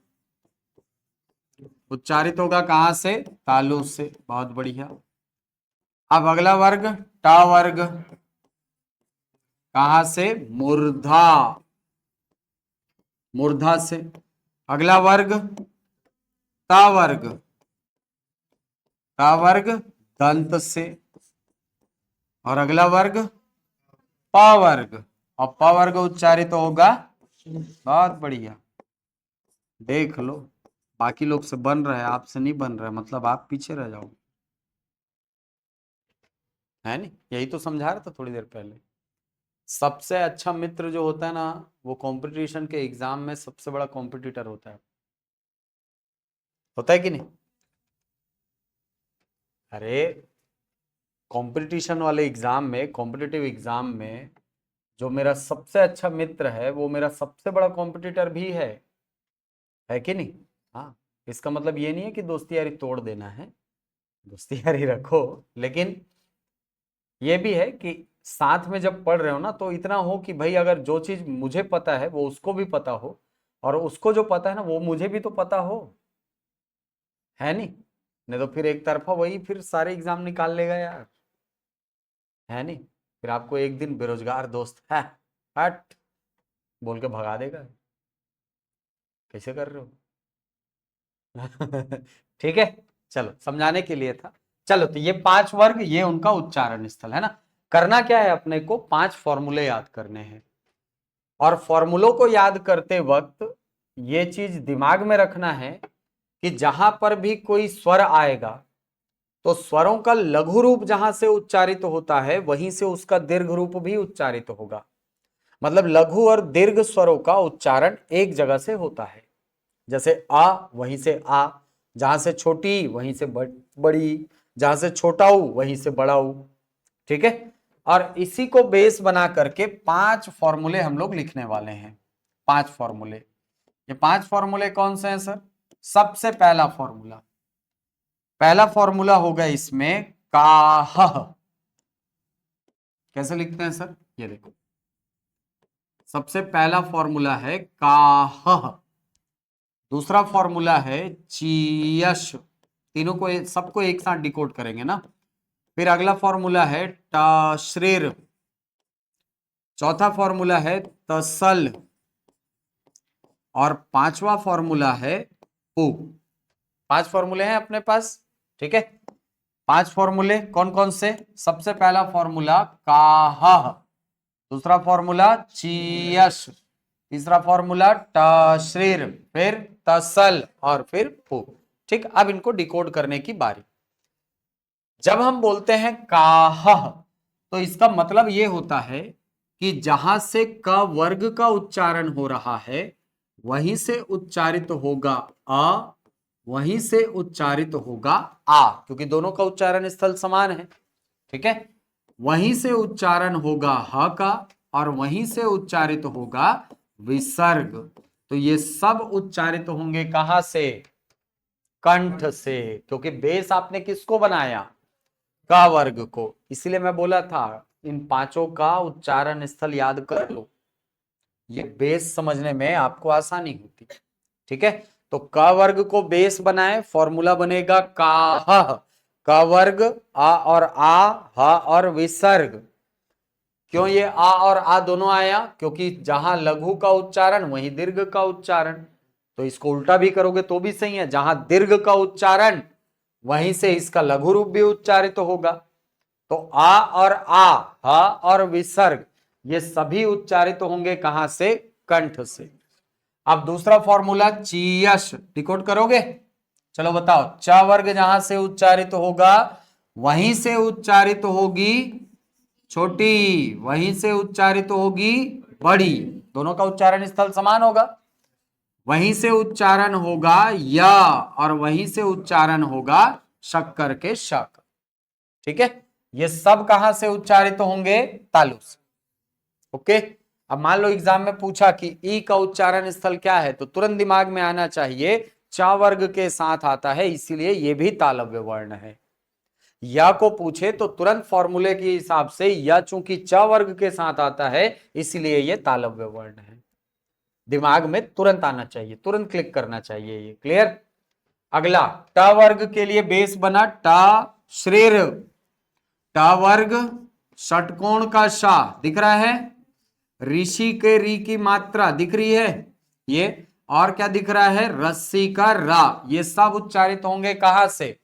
उच्चारित होगा कहां से? तालु से। बहुत बढ़िया। अब अगला वर्ग ट वर्ग कहां से? मूर्धा, मूर्धा से। अगला वर्ग ता वर्ग, ता वर्ग दंत से। और अगला वर्ग प वर्ग, और प वर्ग उच्चारित होगा, बहुत बढ़िया, देख लो बाकी लोग से बन रहा है, आपसे नहीं बन रहा है, मतलब आप पीछे रह जाओगे, है नहीं? यही तो समझा रहा था थोड़ी देर पहले। सबसे अच्छा मित्र जो होता है ना, वो कंपटीशन के एग्जाम में सबसे बड़ा कॉम्पिटिटर होता है कि नहीं? अरे कंपटीशन वाले एग्जाम में, कॉम्पिटिटिव एग्जाम में जो मेरा सबसे अच्छा मित्र है वो मेरा सबसे बड़ा कॉम्पिटिटर भी है कि नहीं? हाँ, इसका मतलब ये नहीं है कि दोस्ती यारी तोड़ देना है, दोस्ती यारी रखो, लेकिन ये भी है कि साथ में जब पढ़ रहे हो ना, तो इतना हो कि भाई अगर जो चीज मुझे पता है वो उसको भी पता हो, और उसको जो पता है ना वो मुझे भी तो पता हो, है नहीं तो फिर एक तरफा वही फिर सारे एग्जाम निकाल लेगा यार, है नहीं? फिर आपको एक दिन बेरोजगार दोस्त है हट बोल के भगा देगा। कैसे कर रहे हो? ठीक है, चलो समझाने के लिए था। चलो, तो ये 5 वर्ग, ये उनका उच्चारण स्थल है ना। करना क्या है अपने को? 5 फॉर्मूले याद करने हैं, और फॉर्मूलों को याद करते वक्त ये चीज दिमाग में रखना है कि जहां पर भी कोई स्वर आएगा तो स्वरों का लघु रूप जहां से उच्चारित होता है वहीं से उसका दीर्घ रूप भी उच्चारित होगा। मतलब लघु और दीर्घ स्वरों का उच्चारण एक जगह से होता है, जैसे आ वहीं से आ, जहां से छोटी वहीं से बड़ी, जहां से छोटा ऊ वहीं से बड़ा ऊ। ठीक है, और इसी को बेस बना करके 5 फॉर्मूले हम लोग लिखने वाले हैं। 5 फॉर्मूले, ये 5 फॉर्मूले कौन से हैं सर? सबसे पहला फॉर्मूला होगा इसमें काह। कैसे लिखते हैं सर? ये देखो, सबसे पहला फॉर्मूला है काह, दूसरा फॉर्मूला है चीयश, तीनों को सबको एक साथ डिकोड करेंगे ना। फिर अगला फॉर्मूला है टश्रेर, चौथा फॉर्मूला है तसल, और पांचवा फॉर्मूला है पू। 5 फॉर्मूले हैं अपने पास। ठीक है, 5 फॉर्मूले कौन कौन से? सबसे पहला फॉर्मूला काह, दूसरा फॉर्मूला चीयश, तीसरा फॉर्मूला टश्रीर, फिर तसल, और फिर पू। ठीक, अब इनको डिकोड करने की बारी। जब हम बोलते हैं काह तो इसका मतलब यह होता है कि जहां से क वर्ग का उच्चारण हो रहा है वहीं से उच्चारित होगा अ, वहीं से उच्चारित होगा आ, क्योंकि दोनों का उच्चारण स्थल समान है। ठीक है, वहीं से उच्चारण होगा ह का, और वहीं से उच्चारित होगा विसर्ग। तो ये सब उच्चारित होंगे कहां से? कंठ से, क्योंकि बेस आपने किसको बनाया? का वर्ग को। इसलिए मैं बोला था इन 5 का उच्चारण स्थल याद कर लो, ये बेस समझने में आपको आसानी होती। ठीक है, तो क वर्ग को बेस बनाए, फॉर्मूला बनेगा काह, क वर्ग आ और आ, ह और विसर्ग। क्यों ये आ और आ दोनों आया? क्योंकि जहां लघु का उच्चारण वहीं दीर्घ का उच्चारण, तो इसको उल्टा भी करोगे तो भी सही है, जहां दीर्घ का उच्चारण वहीं से इसका लघु रूप भी उच्चारित तो होगा। तो आ और आ, ह और विसर्ग, ये सभी उच्चारित होंगे कहां से? कंठ से। अब दूसरा फॉर्मूला चीयश डिकोड करोगे? चलो बताओ, च वर्ग जहां से उच्चारित होगा वहीं से उच्चारित होगी छोटी, वहीं से उच्चारित होगी बड़ी, दोनों का उच्चारण स्थल समान होगा। वहीं से उच्चारण होगा या, और वहीं से उच्चारण होगा शक्कर के शक। ठीक है, ये सब कहां से उच्चारित होंगे? तालु से। ओके, अब मान लो एग्जाम में पूछा कि ई का उच्चारण स्थल क्या है, तो तुरंत दिमाग में आना चाहिए चा वर्ग के साथ आता है, इसीलिए ये भी तालव्य वर्ण है। या को पूछे तो तुरंत फॉर्मूले के हिसाब से या चूंकि च वर्ग के साथ आता है इसलिए ये तालव्य वर्ण है। दिमाग में तुरंत आना चाहिए, तुरंत क्लिक करना चाहिए ये। क्लियर? अगला ट वर्ग के लिए बेस बना टा श्रेर, ट वर्ग षटकोण का शा दिख रहा है, ऋषि के री की मात्रा दिख रही है ये, और क्या दिख रहा है? रस्सी का रा। ये सब उच्चारित होंगे कहां से?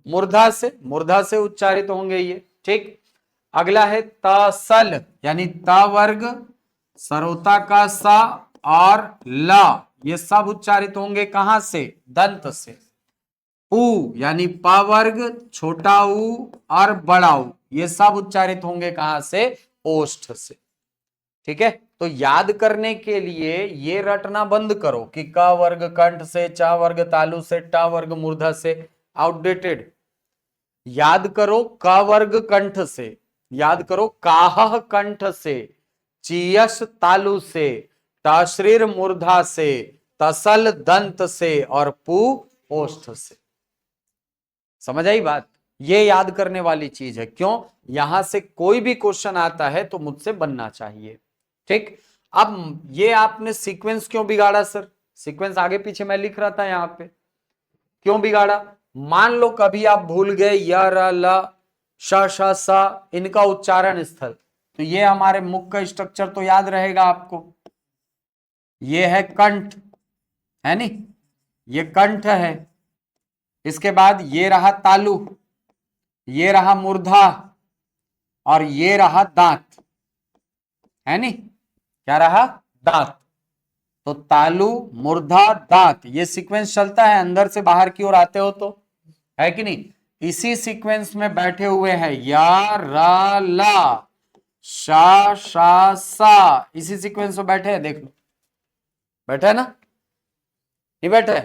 मूर्धा से, मूर्धा से उच्चारित होंगे ये। ठीक, अगला है तसल, यानी त वर्ग सरोता का सा और ला, ये सब उच्चारित होंगे कहां से? दंत से। उ यानी प वर्ग छोटा उ और बड़ा उ, ये सब उच्चारित होंगे कहां से? ओष्ठ से। ठीक है, तो याद करने के लिए ये रटना बंद करो कि क वर्ग कंठ से, च वर्ग तालु से, ट वर्ग मूर्धा से, आउटडेटेड। याद करो क वर्ग कंठ से, याद करो काह कंठ से, चीयश तालु से, तश्रीर मूर्धा से, तसल दंत से और पु ओष्ठ से। समझ आई बात? ये याद करने वाली चीज है। क्यों? यहां से कोई भी क्वेश्चन आता है तो मुझसे बनना चाहिए। ठीक, अब ये आपने सीक्वेंस क्यों बिगाड़ा सर? सीक्वेंस आगे पीछे मैं लिख रहा था यहां पे, क्यों बिगाड़ा? मान लो कभी आप भूल गए य र ल श श स इनका उच्चारण स्थल, तो ये हमारे मुख का स्ट्रक्चर तो याद रहेगा आपको। ये है कंठ, है नी, ये कंठ है। इसके बाद ये रहा तालु, ये रहा मूर्धा और ये रहा दांत, है नी, क्या रहा? दांत। तो तालु मूर्धा दांत, ये सीक्वेंस चलता है, अंदर से बाहर की ओर आते हो तो, है कि नहीं? इसी सीक्वेंस में बैठे हुए हैं या रा ला शा शा सा, इसी सीक्वेंस में बैठे हैं। देख लो, बैठे है ना? नहीं बैठे है?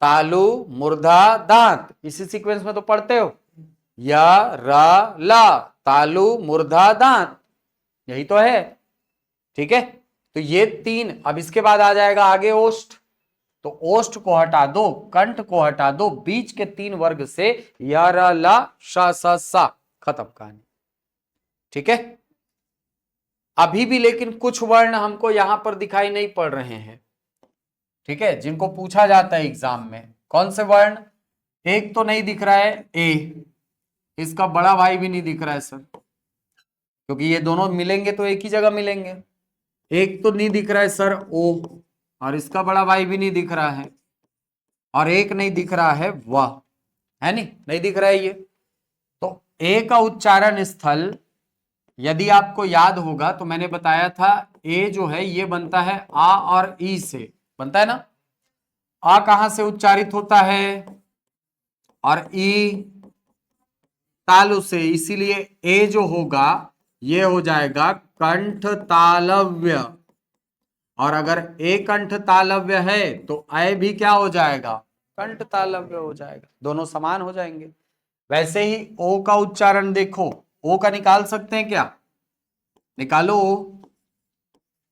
तालु मूर्धा दांत, इसी सीक्वेंस में तो पढ़ते हो, या रा ला तालु मूर्धा दांत, यही तो है। ठीक है, तो ये तीन। अब इसके बाद आ जाएगा आगे ओष्ठ, तो ओष्ठ को हटा दो, कंठ को हटा दो, बीच के तीन वर्ग से या रा ला शा सा सा, खत्म कहानी। ठीक है, अभी भी लेकिन कुछ वर्ण हमको यहां पर दिखाई नहीं पड़ रहे हैं। ठीक है, जिनको पूछा जाता है एग्जाम में, कौन से वर्ण? एक तो नहीं दिख रहा है ए, इसका बड़ा भाई भी नहीं दिख रहा है सर, क्योंकि ये दोनों मिलेंगे तो एक ही जगह मिलेंगे। एक तो नहीं दिख रहा है सर ओ, और इसका बड़ा भाई भी नहीं दिख रहा है, और एक नहीं दिख रहा है वह, है नहीं दिख रहा है ये। तो ए का उच्चारण स्थल यदि आपको याद होगा तो मैंने बताया था ए जो है ये बनता है आ और ई से, बनता है ना? आ कहां से उच्चारित होता है? और ई तालु से, इसीलिए ए जो होगा ये हो जाएगा कंठ तालव्य, और अगर ए कंठ तालव्य है तो ऐ भी क्या हो जाएगा? कंठ तालव्य हो जाएगा, दोनों समान हो जाएंगे। वैसे ही ओ का उच्चारण देखो, ओ का निकाल सकते हैं क्या? निकालो। ओ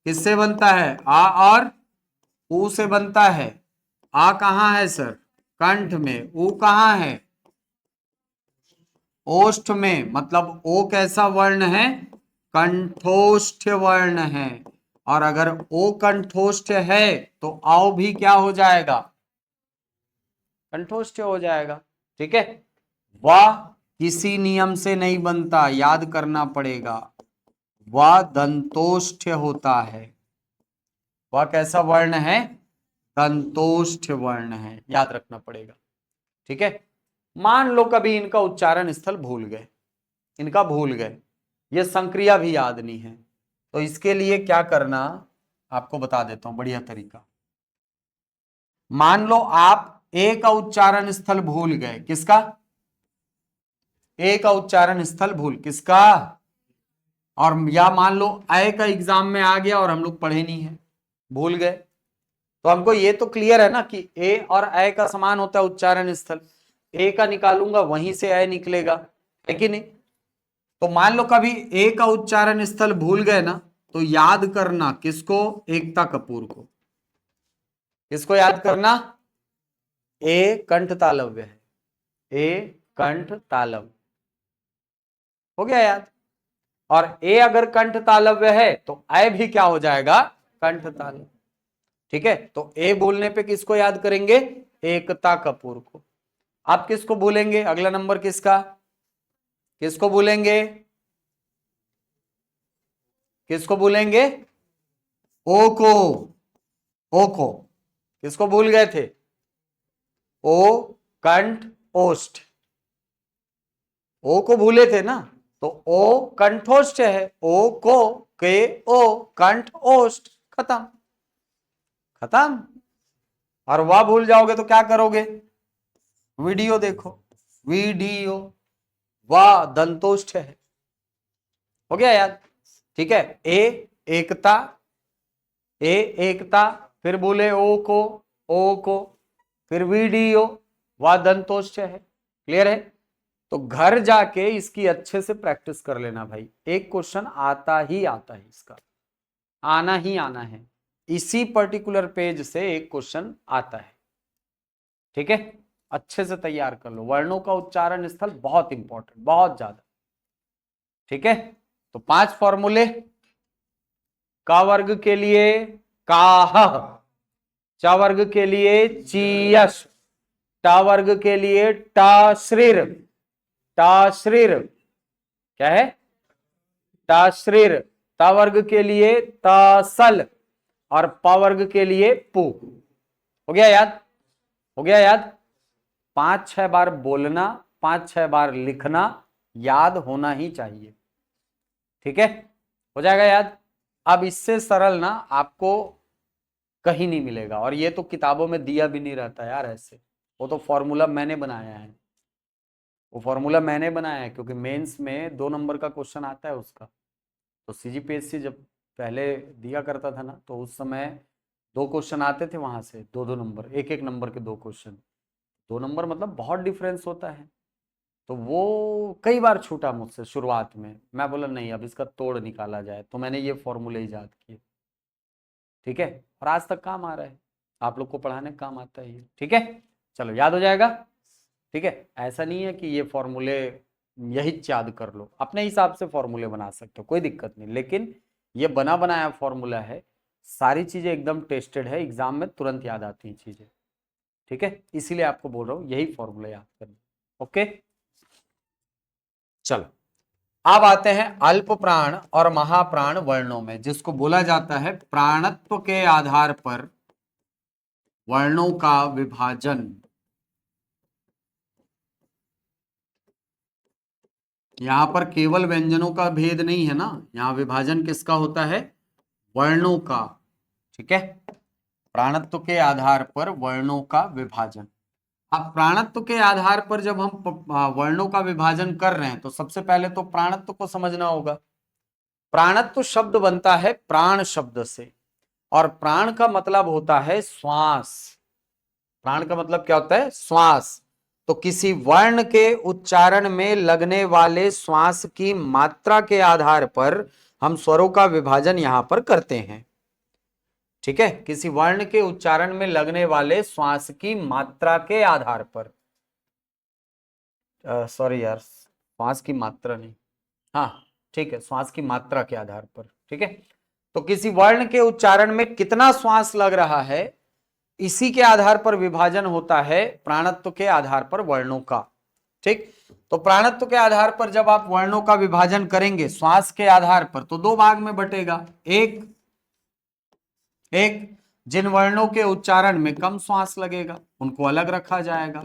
किससे बनता है? आ और ऊ से बनता है। आ कहां है सर? कंठ में। ऊ कहां है? ओष्ठ में। मतलब ओ कैसा वर्ण है? कंठोष्ठ वर्ण है। और अगर ओ कंठोष्ठ है तो आओ भी क्या हो जाएगा? कंठोष्ठ हो जाएगा। ठीक है, वह किसी नियम से नहीं बनता, याद करना पड़ेगा। वह दंतोष्ठ होता है। वह कैसा वर्ण है? दंतोष्ठ वर्ण है, याद रखना पड़ेगा। ठीक है, मान लो कभी इनका उच्चारण स्थल भूल गए, इनका भूल गए, ये संक्रिया भी याद नहीं है, तो इसके लिए क्या करना? आपको बता देता हूं बढ़िया तरीका। मान लो आप ए का उच्चारण स्थल भूल गए, किसका? ए का उच्चारण स्थल भूल किसका? और या मान लो ए का एग्जाम में आ गया और हम लोग पढ़े नहीं है, भूल गए, तो हमको ये तो क्लियर है ना कि ए और ए का समान होता है उच्चारण स्थल। ए का निकालूंगा वहीं से ए निकलेगा, है कि नहीं? तो मान लो कभी ए का उच्चारण स्थल भूल गए ना, तो याद करना किसको? एकता कपूर को। किसको याद करना? ए कंठ तालव्य है, ए कंठ तालव्य, हो गया याद। और ए अगर कंठ तालव्य है तो ए भी क्या हो जाएगा? कंठ तालव्य। ठीक है, तो ए बोलने पे किसको याद करेंगे? एकता कपूर को। आप किसको भूलेंगे? अगला नंबर किसका? किसको भूलेंगे? किसको भूलेंगे? ओ को। ओ को किसको भूल गए थे? ओ कंठ ओष्ठ, ओ को भूले थे ना, तो ओ कंठोष्ठ है, ओ को के ओ कंठ ओष्ठ, खत्म खत्म। और वह भूल जाओगे तो क्या करोगे? वीडियो देखो, वीडियो, वह दंतोष्ठ है, हो गया याद। ठीक है, ए एकता, ए एकता, फिर बोले ओ को, ओ को, फिर वीडियो, वह दंतोष्ठ है। क्लियर है? तो घर जाके इसकी अच्छे से प्रैक्टिस कर लेना भाई, एक क्वेश्चन आता ही आता है इसका, आना ही आना है, इसी पर्टिकुलर पेज से एक क्वेश्चन आता है। ठीक है, अच्छे से तैयार कर लो। वर्णों का उच्चारण स्थल बहुत इंपॉर्टेंट, बहुत ज्यादा। ठीक है, तो 5 फॉर्मूले। क वर्ग के लिए काह, च वर्ग के लिए चीयश, ट वर्ग के लिए टाश्रीर, टाश्रीर क्या है? टाश्रीर, त वर्ग के लिए तसल, और प वर्ग के लिए पु। हो गया याद? हो गया याद? 5-6 बार बोलना, 5-6 बार लिखना, याद होना ही चाहिए। ठीक है, हो जाएगा याद। अब इससे सरल ना आपको कहीं नहीं मिलेगा, और ये तो किताबों में दिया भी नहीं रहता यार ऐसे, वो तो फॉर्मूला मैंने बनाया है, वो फॉर्मूला मैंने बनाया है, क्योंकि मेंस में 2 नंबर का क्वेश्चन आता है उसका। तो सीजीपीएससी जब पहले दिया करता था ना, तो उस समय 2 क्वेश्चन आते थे वहां से, 2-2 नंबर, 1-1 नंबर के 2 क्वेश्चन। 2 नंबर मतलब बहुत डिफरेंस होता है। तो वो कई बार छूटा मुझसे शुरुआत में, मैं बोला नहीं अब इसका तोड़ निकाला जाए, तो मैंने ये फॉर्मूले ईजाद किए। ठीक है, और आज तक काम आ रहा है, आप लोग को पढ़ाने का काम आता है ये। ठीक है, चलो याद हो जाएगा। ठीक है, ऐसा नहीं है कि ये फॉर्मूले यही याद कर लो, अपने हिसाब से फॉर्मूले बना सकते हो, कोई दिक्कत नहीं, लेकिन ये बना बनाया फॉर्मूला है, सारी चीजें एकदम टेस्टेड है, एग्जाम में तुरंत याद आती हैं चीजें। ठीक है, इसीलिए आपको बोल रहा हूं यही फॉर्मूला याद करना। ओके, चलो अब आते हैं अल्प प्राण और महाप्राण वर्णों में, जिसको बोला जाता है प्राणत्व के आधार पर वर्णों का विभाजन। यहां पर केवल व्यंजनों का भेद नहीं है ना, यहां विभाजन किसका होता है? वर्णों का। ठीक है, प्राणत्व के आधार पर वर्णों का विभाजन। अब प्राणत्व के आधार पर जब हम वर्णों का विभाजन कर रहे हैं, तो सबसे पहले तो प्राणत्व को समझना होगा। प्राणत्व शब्द बनता है प्राण शब्द से, और प्राण का मतलब होता है श्वास। प्राण का मतलब क्या होता है? श्वास। तो किसी वर्ण के उच्चारण में लगने वाले श्वास की मात्रा के आधार पर हम स्वरों का विभाजन यहां पर करते हैं। ठीक है, किसी वर्ण के उच्चारण में लगने वाले श्वास की मात्रा के आधार पर, सॉरी यार, श्वास की मात्रा नहीं, हाँ ठीक है, श्वास की मात्रा के आधार पर। ठीक है, तो किसी वर्ण के उच्चारण में कितना श्वास लग रहा है, इसी के आधार पर विभाजन होता है प्राणत्व के आधार पर वर्णों का। ठीक, तो प्राणत्व के आधार पर जब आप वर्णों का विभाजन करेंगे श्वास के आधार पर, तो 2 भाग में बटेगा। एक जिन वर्णों के उच्चारण में कम श्वास लगेगा उनको अलग रखा जाएगा,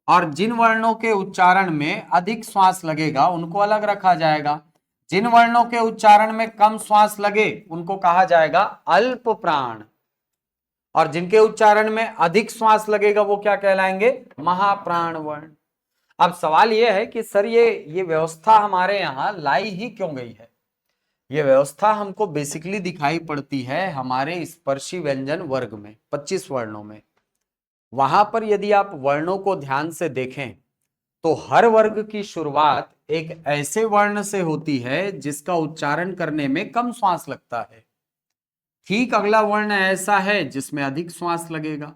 और जिन वर्णों के उच्चारण में अधिक श्वास लगेगा उनको अलग रखा जाएगा। जिन वर्णों के उच्चारण में कम श्वास लगे उनको कहा जाएगा अल्प प्राण, और जिनके उच्चारण में अधिक श्वास लगेगा वो क्या कहलाएंगे, महाप्राण वर्ण। अब सवाल यह है कि सर ये व्यवस्था हमारे यहां लाई ही क्यों गई है। ये व्यवस्था हमको बेसिकली दिखाई पड़ती है हमारे स्पर्शी व्यंजन वर्ग में 25 वर्णों में। वहां पर यदि आप वर्णों को ध्यान से देखें तो हर वर्ग की शुरुआत एक ऐसे वर्ण से होती है जिसका उच्चारण करने में कम श्वास लगता है। ठीक अगला वर्ण ऐसा है जिसमें अधिक श्वास लगेगा,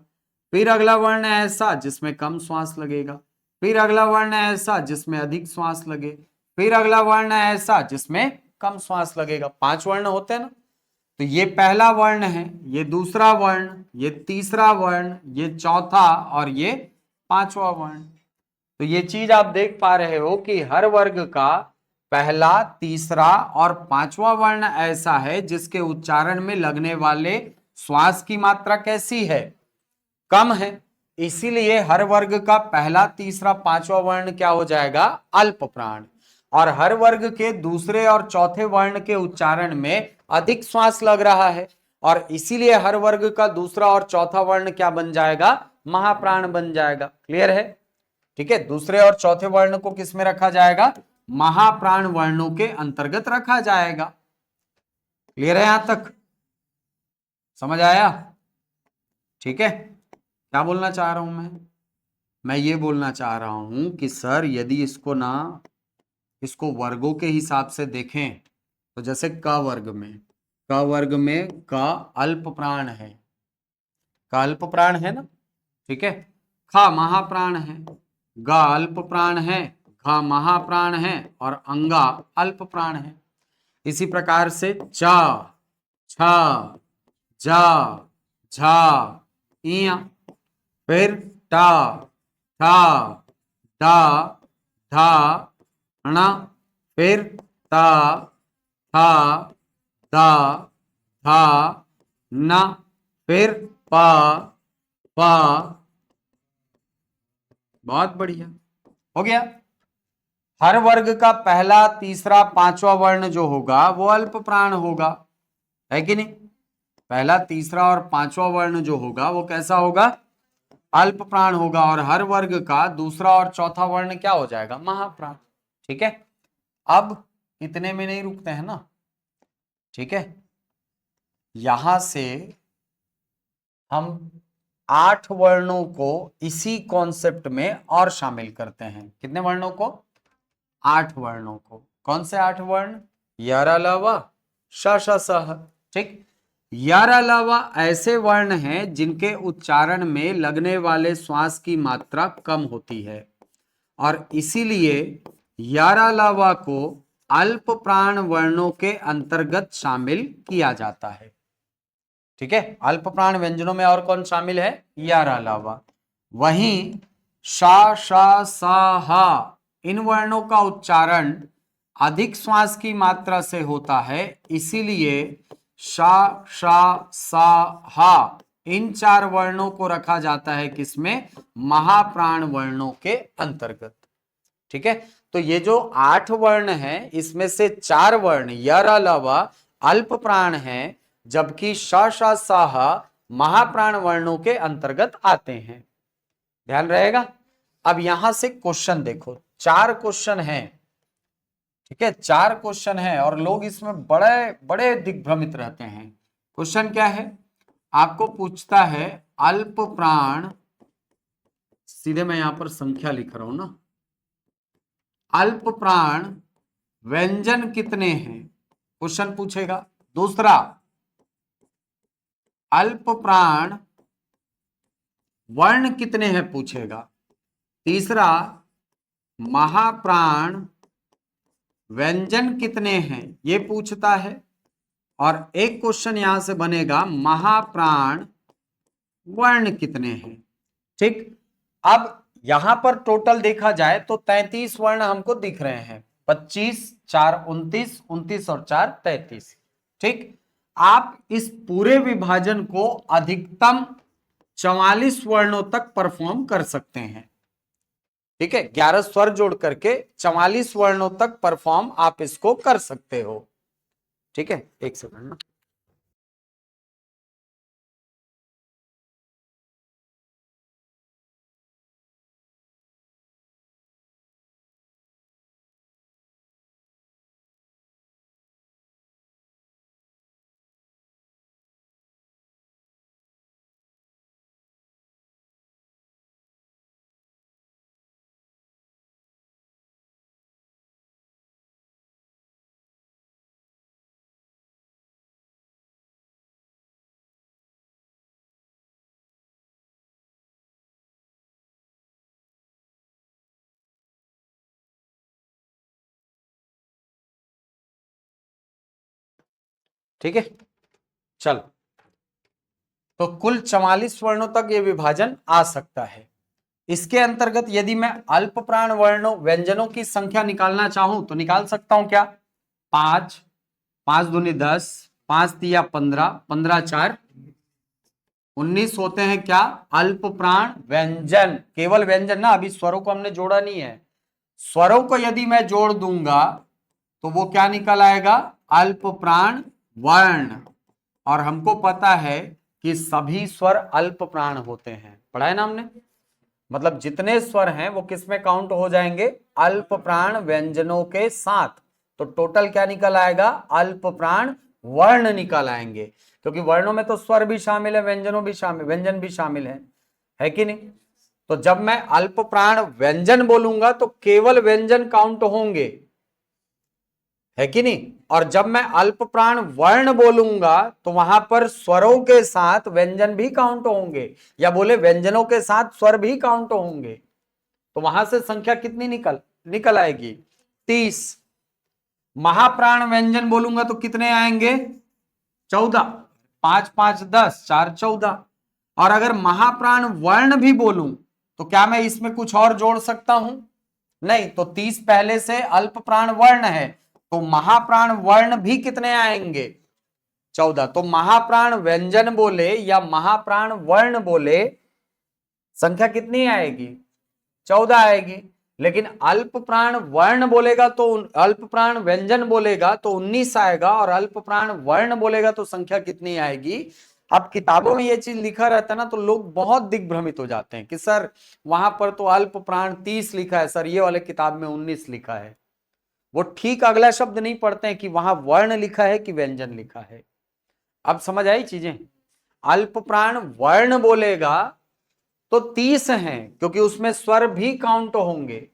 फिर अगला वर्ण ऐसा जिसमें कम श्वास लगेगा, फिर अगला वर्ण ऐसा जिसमें अधिक श्वास लगे, फिर अगला वर्ण ऐसा जिसमें कम श्वास लगेगा। 5 वर्ण होते हैं ना, तो ये पहला वर्ण है, ये दूसरा वर्ण, ये तीसरा वर्ण, ये चौथा और ये 5वां वर्ण। तो ये चीज आप देख पा रहे हो कि हर वर्ग का पहला, तीसरा और 5वां वर्ण ऐसा है जिसके उच्चारण में लगने वाले श्वास की मात्रा कैसी है, कम है। इसीलिए हर वर्ग का पहला, तीसरा, 5वां वर्ण क्या हो जाएगा, अल्प प्राण। और हर वर्ग के दूसरे और चौथे वर्ण के उच्चारण में अधिक श्वास लग रहा है, और इसीलिए हर वर्ग का दूसरा और चौथा वर्ण क्या बन जाएगा, महाप्राण बन जाएगा। क्लियर है? ठीक है, दूसरे और चौथे वर्ण को किस में रखा जाएगा, महाप्राण वर्णों के अंतर्गत रखा जाएगा। क्लियर है? यहां तक समझ आया? ठीक है, क्या बोलना चाह रहा हूं मैं ये बोलना चाह रहा हूं कि सर यदि इसको वर्गों के हिसाब से देखें तो जैसे क वर्ग में क अल्प प्राण है, क अल्प प्राण है ना, ठीक है। ख महाप्राण है, ग अल्प प्राण है, घ महाप्राण है और अंगा अल्प प्राण है। इसी प्रकार से च, छ, ज, झ, इया, फिर ट, ठ, ड, ढ, ण, फिर त, थ, द, ध, न, फिर प, बहुत बढ़िया हो गया। हर वर्ग का पहला, तीसरा, 5वां वर्ण जो होगा वो अल्प प्राण होगा, है कि नहीं। पहला, तीसरा और 5वां वर्ण जो होगा वो कैसा होगा, अल्प प्राण होगा, और हर वर्ग का दूसरा और चौथा वर्ण क्या हो जाएगा, महाप्राण। ठीक है, अब इतने में नहीं रुकते हैं ना, ठीक है। यहां से हम 8 वर्णों को इसी कॉन्सेप्ट में और शामिल करते हैं। कितने वर्णों को, 8 वर्णों को। कौन से 8 वर्ण, यार अलावा श श सह, ठीक। यार अलावा ऐसे वर्ण हैं जिनके उच्चारण में लगने वाले श्वास की मात्रा कम होती है, और इसीलिए यार अलावा को अल्प प्राण वर्णों के अंतर्गत शामिल किया जाता है। ठीक है, अल्प प्राण व्यंजनों में और कौन शामिल है, यार अलावा। वहीं शा, शा, सा, हा इन वर्णों का उच्चारण अधिक श्वास की मात्रा से होता है, इसीलिए शा, शा, सा, हा इन 4 वर्णों को रखा जाता है किसमें, महाप्राण वर्णों के अंतर्गत। ठीक है, तो ये जो 8 वर्ण हैं इसमें से 4 वर्ण यार अलावा अल्प प्राण हैं, जबकि श, श, सा, हा महाप्राण वर्णों के अंतर्गत आते हैं। ध्यान रहेगा। अब यहां से क्वेश्चन देखो, 4 क्वेश्चन हैं, ठीक है, 4 क्वेश्चन हैं, और लोग इसमें बड़े बड़े दिग्भ्रमित रहते हैं। क्वेश्चन क्या है, आपको पूछता है अल्प प्राण, सीधे मैं यहां पर संख्या लिख रहा हूं ना, अल्प प्राण व्यंजन कितने हैं, क्वेश्चन पूछेगा। दूसरा, अल्प प्राण वर्ण कितने हैं पूछेगा। तीसरा, महाप्राण व्यंजन कितने हैं ये पूछता है, और एक क्वेश्चन यहां से बनेगा महाप्राण वर्ण कितने हैं। ठीक, अब यहां पर टोटल देखा जाए तो 33 वर्ण हमको दिख रहे हैं, 25, 4, 29, 29 और 4, 33। ठीक, आप इस पूरे विभाजन को अधिकतम 44 वर्णों तक परफॉर्म कर सकते हैं। ठीक है, 11 स्वर जोड़ करके 44 वर्णों तक परफॉर्म आप इसको कर सकते हो। ठीक है, एक सेकंड ना। ठीक है, चलो, तो कुल 44 वर्णों तक ये विभाजन आ सकता है। इसके अंतर्गत यदि मैं अल्प प्राण वर्णों व्यंजनों की संख्या निकालना चाहूं तो निकाल सकता हूं क्या? 5, 5 दूनी 10, 5 तिया 15, 15 4 19 होते हैं क्या? अल्प प्राण व्यंजन, केवल व्यंजन ना, अभी स्वरों को हमने जोड़ा नहीं है। स्वरों को यदि मैं जोड़ दूंगा तो वो क्या निकल आएगा? अल्प प्राण वर्ण। और हमको पता है कि सभी स्वर अल्प प्राण होते हैं, पढ़ा है ना हमने। मतलब जितने स्वर हैं वो किस में काउंट हो जाएंगे? अल्प प्राण व्यंजनों के साथ। तो टोटल क्या निकल आएगा? अल्प प्राण वर्ण निकल आएंगे, क्योंकि वर्णों में तो स्वर भी शामिल है, व्यंजनों भी शामिल, व्यंजन भी शामिल है कि नहीं? तो जब मैं अल्प प्राण व्यंजन बोलूंगा तो केवल व्यंजन काउंट होंगे, है कि नहीं? और जब मैं अल्प प्राण वर्ण बोलूंगा तो वहां पर स्वरों के साथ व्यंजन भी काउंट होंगे, या बोले व्यंजनों के साथ स्वर भी काउंट होंगे। तो वहां से संख्या कितनी निकल निकल आएगी? 30। महाप्राण व्यंजन बोलूंगा तो कितने आएंगे? 14। 5 5 10, 4 14। और अगर महाप्राण वर्ण भी बोलूं तो क्या मैं इसमें कुछ और जोड़ सकता हूं? नहीं, तो 30 पहले से अल्प प्राण वर्ण है, तो महाप्राण वर्ण भी कितने आएंगे? 14। तो महाप्राण व्यंजन बोले या महाप्राण वर्ण बोले, संख्या कितनी आएगी? 14 आएगी। लेकिन अल्प प्राण वर्ण बोलेगा तो, अल्प प्राण व्यंजन बोलेगा तो 19 आएगा, और अल्प प्राण वर्ण बोलेगा तो संख्या कितनी आएगी? अब किताबों में ये चीज लिखा रहता है ना, तो लोग बहुत दिग्भ्रमित हो जाते हैं कि सर वहां पर तो अल्प प्राण 30 लिखा है, सर ये वाले किताब में 19 लिखा है। वो ठीक अगला शब्द नहीं पढ़ते हैं कि वहां वर्ण लिखा है कि व्यंजन लिखा है। अब समझ आई चीजें? अल्प प्राण वर्ण बोलेगा तो 30 हैं, क्योंकि उसमें स्वर भी काउंट होंगे।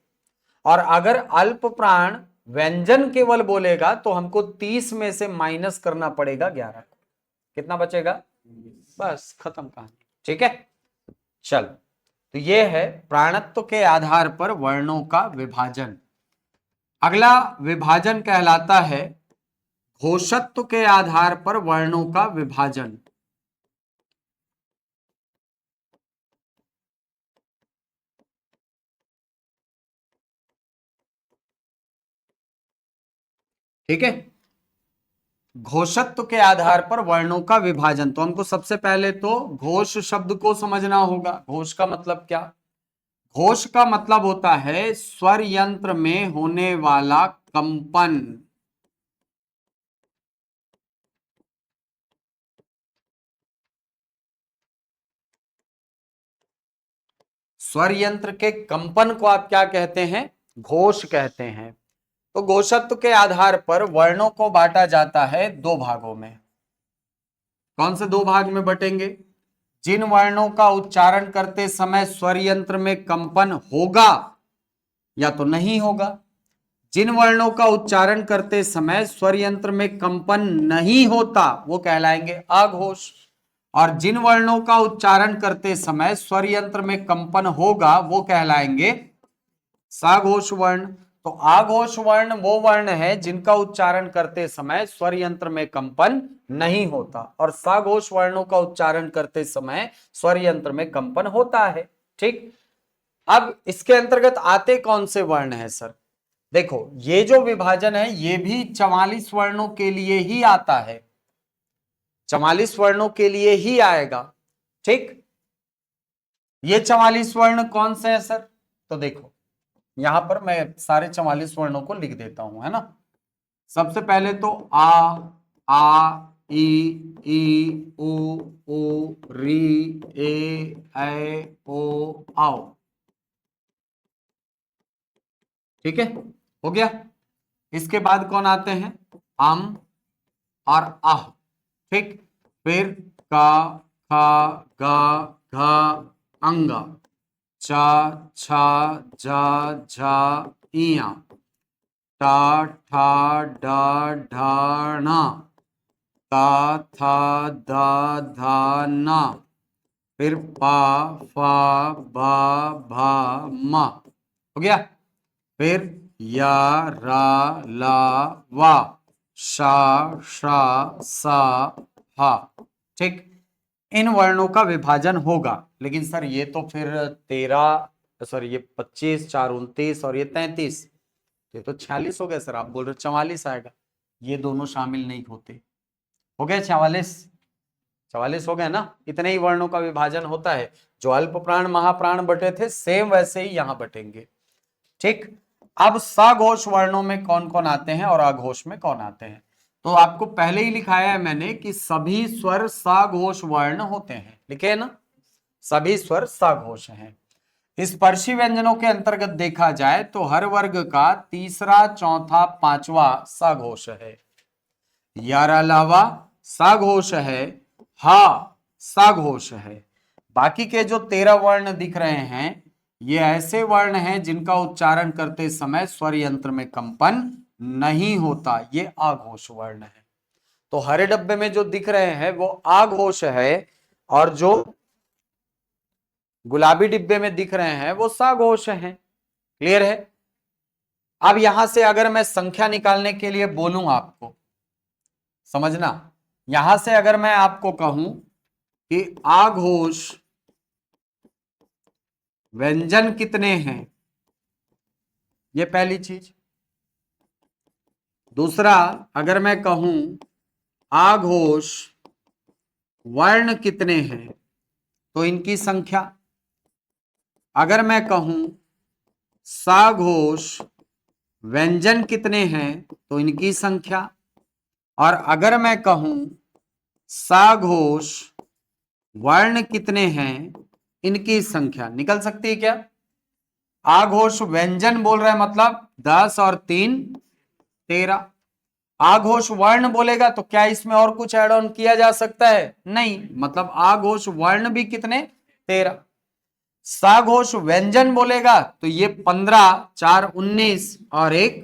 और अगर अल्प प्राण व्यंजन केवल बोलेगा तो हमको 30 में से माइनस करना पड़ेगा 11 को। कितना बचेगा? बस खत्म कहानी। ठीक है, चल, तो ये है प्राणत्व के आधार पर वर्णों का विभाजन। अगला विभाजन कहलाता है घोषत्व के आधार पर वर्णों का विभाजन। ठीक है, घोषत्व के आधार पर वर्णों का विभाजन। तो हमको सबसे पहले तो घोष शब्द को समझना होगा। घोष का मतलब क्या? घोष का मतलब होता है स्वर यंत्र में होने वाला कंपन। स्वर यंत्र के कंपन को आप क्या कहते हैं? घोष कहते हैं। तो घोषत्व के आधार पर वर्णों को बांटा जाता है दो भागों में। कौन से दो भाग में बटेंगे? जिन वर्णों का उच्चारण करते समय स्वर यंत्र में कंपन होगा या तो नहीं होगा। जिन वर्णों का उच्चारण करते समय स्वर यंत्र में कंपन नहीं होता वो कहलाएंगे अघोष। और जिन वर्णों का उच्चारण करते समय स्वर यंत्र में कंपन होगा वो कहलाएंगे सघोष वर्ण। तो आघोष वर्ण वो वर्ण है जिनका उच्चारण करते समय स्वर यंत्र में कंपन नहीं होता, और सघोष वर्णों का उच्चारण करते समय स्वर यंत्र में कंपन होता है। ठीक, अब इसके अंतर्गत आते कौन से वर्ण है सर? देखो, ये जो विभाजन है ये भी 44 वर्णों के लिए ही आता है, 44 वर्णों के लिए ही आएगा। ठीक, ये 44 वर्ण कौन से हैं सर? तो देखो, यहां पर मैं सारे 44 वर्णों को लिख देता हूं, है ना। सबसे पहले तो आ ई उ री ए ओ आओ। ठीक है, हो गया। इसके बाद कौन आते हैं, अम और आह। ठीक, फिर का खा गा घा अंगा, चा छा जा झा इया, टा ठा डा ढाना, ता था धा धा ना, फिर पा फा बा भा मा। हो गया। फिर या रा ला वा, शा शा सा हा। ठीक, इन वर्णों का विभाजन होगा। लेकिन सर ये तो फिर 13, सर ये 25, 4 29 और ये 33, ये तो 46 हो गया सर। आप बोल रहे 44 आएगा, ये दोनों शामिल नहीं होते। हो गया 44, 44 हो गए ना। इतने ही वर्णों का विभाजन होता है। जो अल्प प्राण महाप्राण बटे थे सेम वैसे ही यहां बटेंगे। ठीक, अब सघोष वर्णों में कौन कौन आते हैं और अघोष में कौन आते हैं। तो आपको पहले ही लिखाया है मैंने कि सभी स्वर सघोष वर्ण होते हैं, लिखे है ना, सभी स्वर सघोष हैं। स्पर्शी व्यंजनों के अंतर्गत देखा जाए तो हर वर्ग का तीसरा चौथा पांचवा सघोष है। यार अलावा सघोष है, हा सघोष है। बाकी के जो 13 वर्ण दिख रहे हैं ये ऐसे वर्ण हैं जिनका उच्चारण करते समय स्वर यंत्र में कंपन नहीं होता, ये आघोष वर्ण है। तो हरे डब्बे में जो दिख रहे हैं वो आघोष है, और जो गुलाबी डिब्बे में दिख रहे हैं वो सघोष हैं। क्लियर है। अब यहां से अगर मैं संख्या निकालने के लिए बोलूं आपको, समझना, यहां से अगर मैं आपको कहूं कि आघोष व्यंजन कितने हैं, ये पहली चीज। दूसरा, अगर मैं कहूं आघोष वर्ण कितने हैं तो इनकी संख्या। अगर मैं कहूं सघोष व्यंजन कितने हैं तो इनकी संख्या। और अगर मैं कहूं सघोष वर्ण कितने हैं, इनकी संख्या। निकल सकती है क्या। आघोष व्यंजन बोल रहे हैं मतलब 10 और 3 13। आघोष वर्ण बोलेगा तो क्या इसमें और कुछ ऐड ऑन किया जा सकता है, नहीं, मतलब आघोष वर्ण भी कितने 13। सघोष व्यंजन बोलेगा तो ये 15 4 19 और एक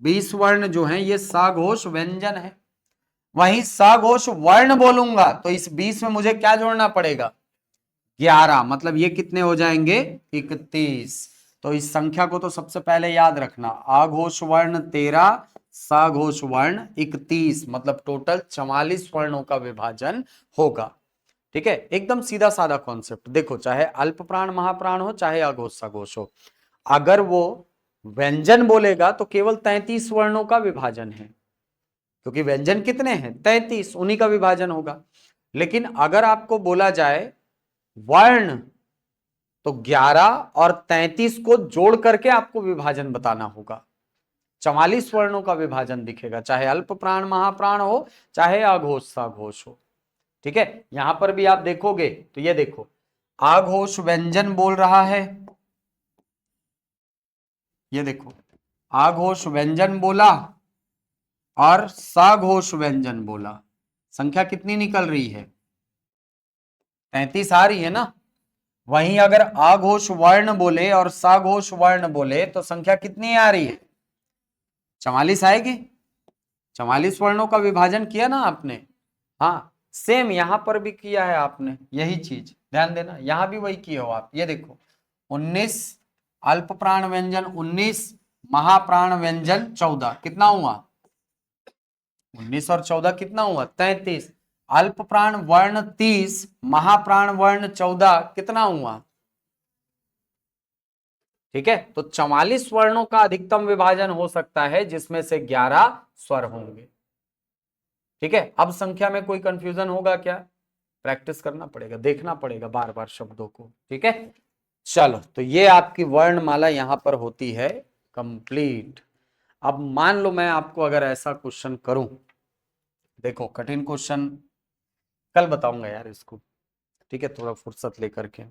20 वर्ण जो है ये सघोष व्यंजन है। वहीं सघोष वर्ण बोलूंगा तो इस 20 में मुझे क्या जोड़ना पड़ेगा, 11, मतलब ये कितने हो जाएंगे 31। तो इस संख्या को तो सबसे पहले याद रखना, आघोष वर्ण 13, सघोष वर्ण 31, मतलब टोटल 44 वर्णों का विभाजन होगा। ठीक है, एकदम सीधा साधा कॉन्सेप्ट। देखो, चाहे अल्प प्राण महाप्राण हो चाहे अघोष सघोष हो, अगर वो व्यंजन बोलेगा तो केवल 33 वर्णों का विभाजन है, क्योंकि व्यंजन कितने हैं 33, उन्हीं का विभाजन होगा। लेकिन अगर आपको बोला जाए वर्ण तो 11 और 33 को जोड़ करके आपको विभाजन बताना होगा। 44 वर्णों का विभाजन दिखेगा, चाहे अल्प प्राण महाप्राण हो चाहे अघोष सघोष हो। ठीक है, यहां पर भी आप देखोगे तो ये देखो, आघोष व्यंजन बोल रहा है, ये देखो आघोष व्यंजन बोला और सघोष व्यंजन बोला, संख्या कितनी निकल रही है 33 आ रही है ना। वहीं अगर आघोष वर्ण बोले और सघोष वर्ण बोले तो संख्या कितनी आ रही है 44 आएगी। 44 वर्णों का विभाजन किया ना आपने। हाँ, सेम यहां पर भी किया है आपने, यही चीज ध्यान देना, यहां भी वही किए हो आप। ये देखो 19 अल्प प्राण व्यंजन 19, महाप्राण व्यंजन 14, कितना हुआ 19 और 14 कितना हुआ 33। अल्प प्राण वर्ण 30, महाप्राण वर्ण 14, कितना हुआ। ठीक है, तो 44 वर्णों का अधिकतम विभाजन हो सकता है जिसमें से 11 स्वर होंगे। ठीक है, अब संख्या में कोई कंफ्यूजन होगा क्या, प्रैक्टिस करना पड़ेगा, देखना पड़ेगा बार बार शब्दों को। ठीक है, चलो, तो ये आपकी वर्णमाला यहां पर होती है कंप्लीट। अब मान लो मैं आपको अगर ऐसा क्वेश्चन करूं, देखो कठिन क्वेश्चन कल बताऊंगा यार इसको, ठीक है, थोड़ा फुर्सत लेकर के।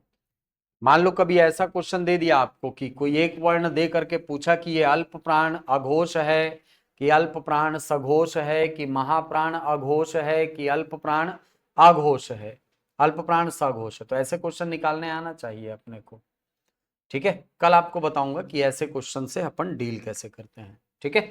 मान लो कभी ऐसा क्वेश्चन दे दिया आपको कि कोई एक वर्ण दे करके पूछा कि ये अल्प प्राण अघोष है, कि अल्प प्राण सघोष है, कि महाप्राण अघोष है, कि अल्प प्राण अघोष है, अल्प प्राण सघोष है, तो ऐसे क्वेश्चन निकालने आना चाहिए अपने को। ठीक है, कल आपको बताऊंगा कि ऐसे क्वेश्चन से अपन डील कैसे करते हैं। ठीक है।